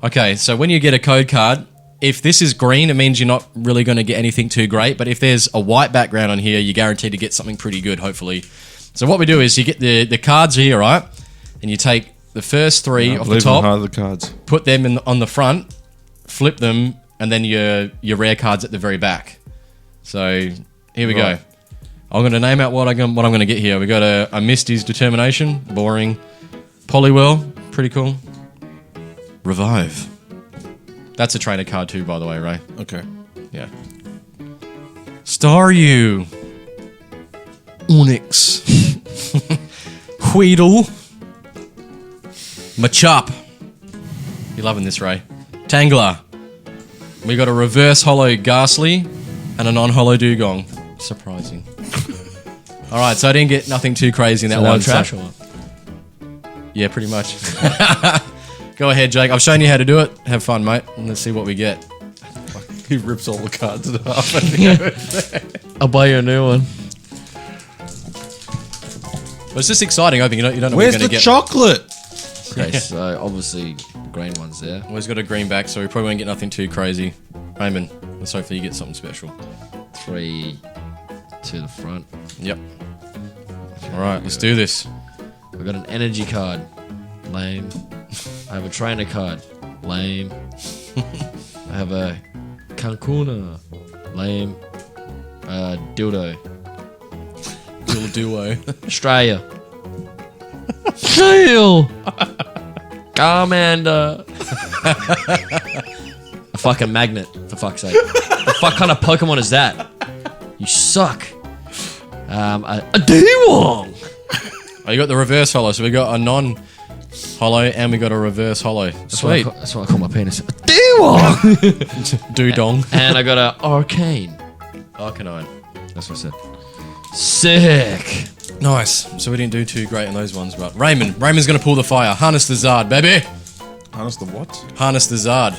Okay, so when you get a code card, if this is green, it means you're not really going to get anything too great. But if there's a white background on here, you're guaranteed to get something pretty good, hopefully. So what we do is you get the cards here, right? And you take the first 3 off the top, The cards. put them on the front, flip them, and then your rare cards at the very back. So here we Right. go. I'm going to name out what I'm going to get here. We got a Misty's Determination, boring. Poliwhirl, pretty cool. Revive. That's a trainer card too, by the way, Ray. Okay. Yeah. Staryu. Onyx. Weedle. Machop. You're loving this, Ray. Tangler. We got a reverse holo Ghastly and a non-holo Dugong. Surprising. All right, so I didn't get nothing too crazy in that one. trash or what? Yeah, pretty much. Go ahead, Jake. I've shown you how to do it. Have fun, mate. And let's see what we get. He rips all the cards in half. I'll buy you a new one. But it's just exciting. Hoping you don't know Where's what you're the going to get. chocolate? Okay, so obviously green one's there. Always got a green back, so we probably won't get nothing too crazy. Raymond, let's hopefully you get something special. 3 to the front. Yep. All right, let's do this. I've got an energy card. Lame. I have a trainer card. Lame. I have a Cancuna. Lame. Dildo. Duo. Australia. Seal. Charmander. A fucking magnet, for fuck's sake. The fuck kind of Pokemon is that? You suck. A Dewong. Oh, you got the reverse holo, so we got a non-holo and we got a reverse holo. Sweet. That's what I call my penis. A Dewong. Dudong. And I got a Arcane. Arcanine. That's what I said. Sick. Nice. So we didn't do too great on those ones, but Raymond's going to pull the fire. Harness the Zard, baby. Harness the what? Harness the Zard.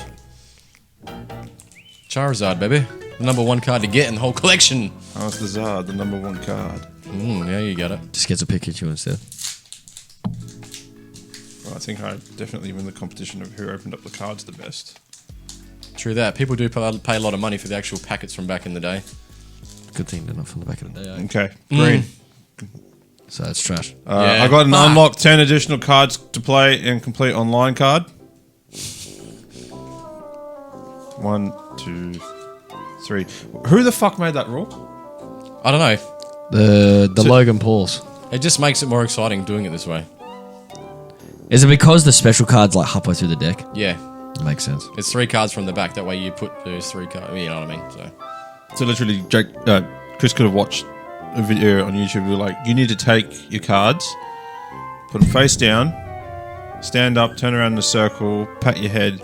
Charizard, baby. The number 1 card to get in the whole collection. Harness the Zard, the number 1 card. Yeah, you got it. Just gets a Pikachu instead. Well, I think I definitely win the competition of who opened up the cards the best. True that. People do pay a lot of money for the actual packets from back in the day. Good thing they're not from the back of the day. Eh? Okay, green. So it's trash. Yeah. I got an unlock 10 additional cards to play and complete online card. 1, 2, 3. Who the fuck made that rule? I don't know. The Logan Pauls. It just makes it more exciting doing it this way. Is it because the special cards like halfway through the deck? Yeah. Makes sense. It's 3 cards from the back. That way you put those 3 cards. You know what I mean? So literally, Chris could have watched a video on YouTube. Where like, you need to take your cards, put them face down, stand up, turn around in a circle, pat your head,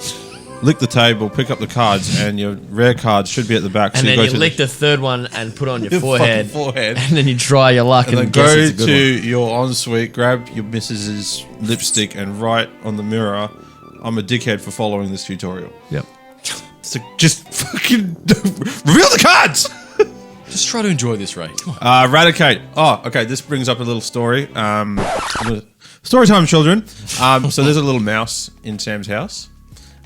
lick the table, pick up the cards, and your rare cards should be at the back. And so then go you to lick the third one and put it on your your forehead. fucking forehead. And then you try your luck And and, then guess go it's a good to one. your ensuite, grab your missus's lipstick, and write on the mirror, "I'm a dickhead for following this tutorial." Yep. It's like, just fucking reveal the cards. Just try to enjoy this, Ray. Come on. Eradicate. Oh, okay. This brings up a little story. Story time, children. So there's a little mouse in Sam's house.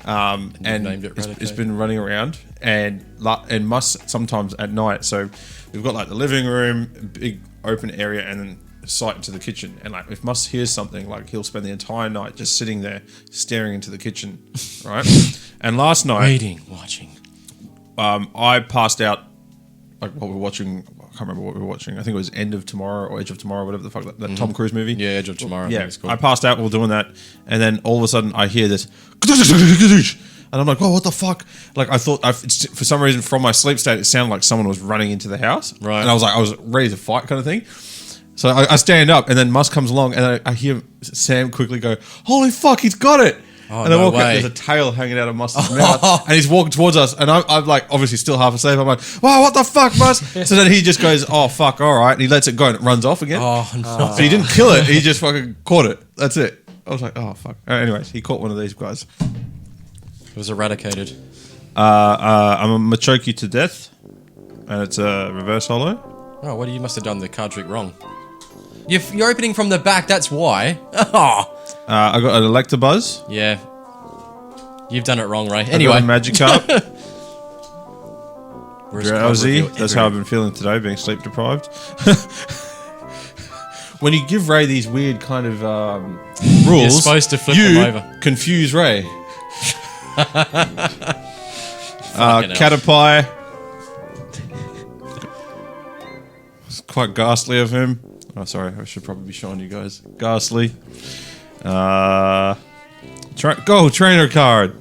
And named it it's been running around and must sometimes at night. So we've got like the living room, big open area, and then sight into the kitchen. And like if Muss hears something, like he'll spend the entire night just sitting there staring into the kitchen, right? And last night, watching. I passed out like while we were watching. I can't remember what we were watching. I think it was End of Tomorrow or Edge of Tomorrow, whatever the fuck that Tom Cruise movie. Yeah, Edge of Tomorrow. Yeah, I think it's called. I passed out while doing that, and then all of a sudden I hear this, and I'm like, "Oh, what the fuck?" Like I thought, for some reason, from my sleep state, it sounded like someone was running into the house, right? And I was ready to fight, kind of thing. So I stand up, and then Muss comes along, and I hear Sam quickly go, "Holy fuck, he's got it!" Oh, and I no walk way. up, there's a tail hanging out of Mus's mouth, and he's walking towards us, and I'm like, obviously still half asleep. I'm like, "Wow, what the fuck, Muss?" So then he just goes, "Oh fuck, all right," and he lets it go, and it runs off again. Oh no! So he didn't kill it; he just fucking caught it. That's it. I was like, "Oh fuck." Anyways, he caught one of these guys. It was eradicated. I'm gonna choke you to death, and it's a reverse hollow. Oh, what you must have done the card trick wrong. You're opening from the back. That's why. Oh. I got an Electabuzz. Yeah. You've done it wrong, Ray. I got Anyway. a Magikarp. Where's Drowsy. card reveal That's how I've been feeling today, being sleep deprived. When you give Ray these weird kind of rules, You're supposed to flip them over. Confuse Ray. Fucking hell. Caterpie. It's quite ghastly of him. Oh, sorry, I should probably be showing you guys. Ghastly. Trainer card.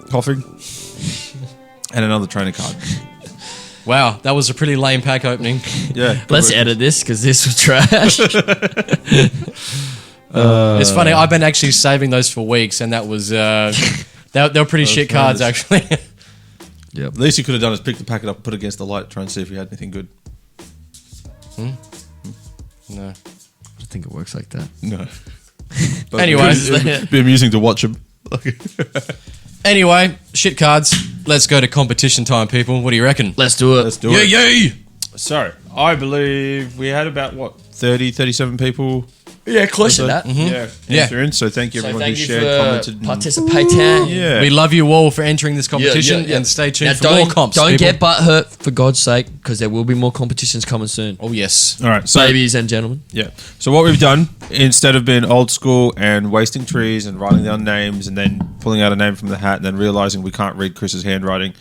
Coughing. And another trainer card. Wow, that was a pretty lame pack opening. Yeah. Let's edit this because this was trash. It's funny, I've been actually saving those for weeks, and that was they were pretty shit cards actually. Yeah. The least you could have done is pick the packet up, put it against the light, try and see if you had anything good. No. I don't think it works like that. No. Anyway. It'd be amusing to watch him. Anyway, shit cards. Let's go to competition time, people. What do you reckon? Let's do it. Let's do it. Yay! So, I believe we had about, 37 people? Yeah, close to that. Yeah. Yeah. Enter in. So, thank you So everyone thank who you shared, for commented. participating. Yeah. We love you all for entering this competition, and stay tuned Now for more comps. Don't people. get butthurt, for God's sake, because there will be more competitions coming soon. Oh yes. All right. So, Ladies and gentlemen. yeah. So, what we've done, instead of being old school and wasting trees and writing down names and then pulling out a name from the hat and then realizing we can't read Chris's handwriting,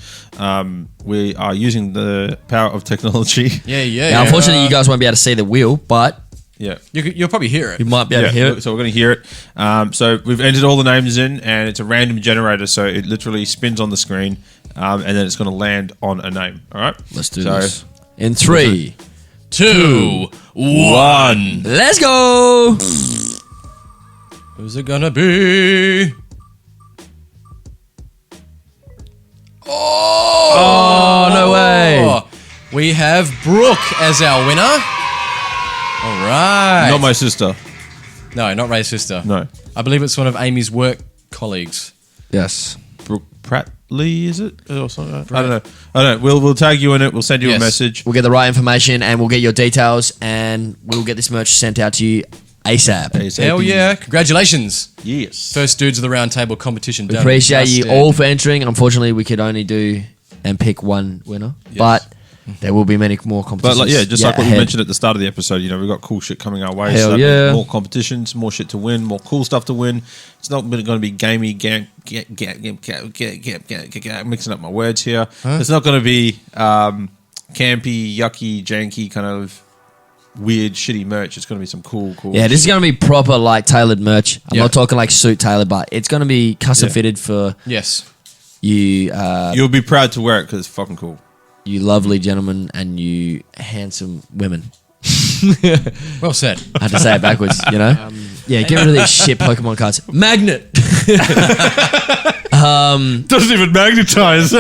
we are using the power of technology. Yeah. Now, unfortunately, you guys won't be able to see the wheel, but Yeah. You'll probably hear it. you might be able to hear it. So we're going to hear it. So we've entered all the names in, and it's a random generator. So it literally spins on the screen, and then it's going to land on a name. All right. Let's do this. In 3, 2, 1. let's go. Who's it gonna be? Oh, no way. We have Brooke as our winner. All right. Not my sister. No, not Ray's sister. No. I believe it's one of Amy's work colleagues. Yes. Brooke Prattley, is it? Or something? I don't know. We'll tag you in it. We'll send you Yes. a message. We'll get the right information and we'll get your details and we'll get this merch sent out to you ASAP. Hell yeah. Congratulations. Yes. First Dudes of the Round Table competition We done. appreciate you Busted. all for entering. Unfortunately, we could only do and pick one winner, but there will be many more But competitions. just like what we ahead. mentioned at the start of the episode, we've got cool shit coming our way. Hell that yeah. means more competitions, more shit to win, more cool stuff to win. It's not going to be gamey, mixing up my words here. It's not going to be campy, yucky, janky, kind of weird, shitty merch. It's going to be some cool. Yeah, this is going to be proper like tailored merch. I'm Yeah. not talking like suit tailored, but it's going to be custom Yeah. fitted for Yes. you, You'll be proud to wear it because it's fucking cool. you lovely gentlemen and you handsome women. Well said. I had to say it backwards, yeah, get rid of these shit Pokemon cards. Magnet. Doesn't even magnetize.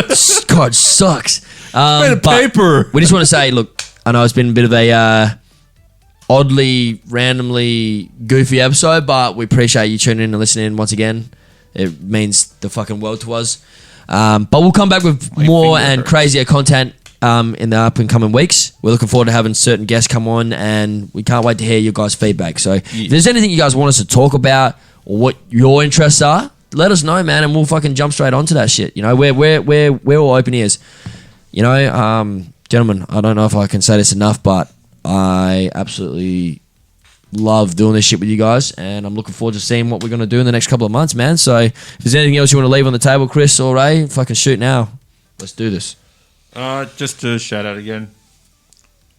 God sucks. Made of But paper. we just want to say, look, I know it's been a bit of a oddly, randomly goofy episode, but we appreciate you tuning in and listening in once again. It means the fucking world to us. But we'll come back with more and crazier content in the up and coming weeks. We're looking forward to having certain guests come on, and we can't wait to hear your guys' feedback. So if there's anything you guys want us to talk about or what your interests are, let us know, man, and we'll fucking jump straight onto that shit. You know, we're all open ears. You know, gentlemen, I don't know if I can say this enough, but I absolutely love doing this shit with you guys, and I'm looking forward to seeing what we're going to do in the next couple of months, man. So if there's anything else you want to leave on the table, Chris or Ray, fucking shoot now. Let's do this. Just to shout out again,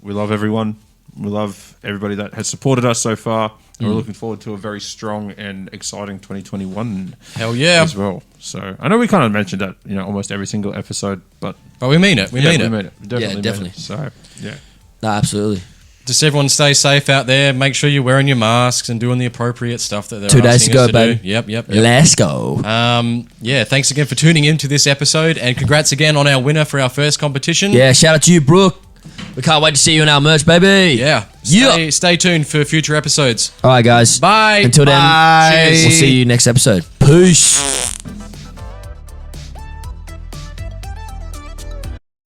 we love everyone. We love everybody that has supported us so far. And we're looking forward to a very strong and exciting 2021. Hell yeah. As well. So I know we kind of mentioned that, you know, almost every single episode, but we mean it. We mean it. We definitely. Definitely. Mean it. So, yeah. No, absolutely. Just everyone stay safe out there. Make sure you're wearing your masks and doing the appropriate stuff that they're 2 days asking to go, us to baby. do. Yep. Let's go. Yeah, thanks again for tuning in to this episode, and congrats again on our winner for our first competition. Yeah, shout out to you, Brooke. We can't wait to see you in our merch, baby. Yeah. Stay tuned for future episodes. All right, guys. Bye. Until then, Bye. we'll see you next episode. Peace.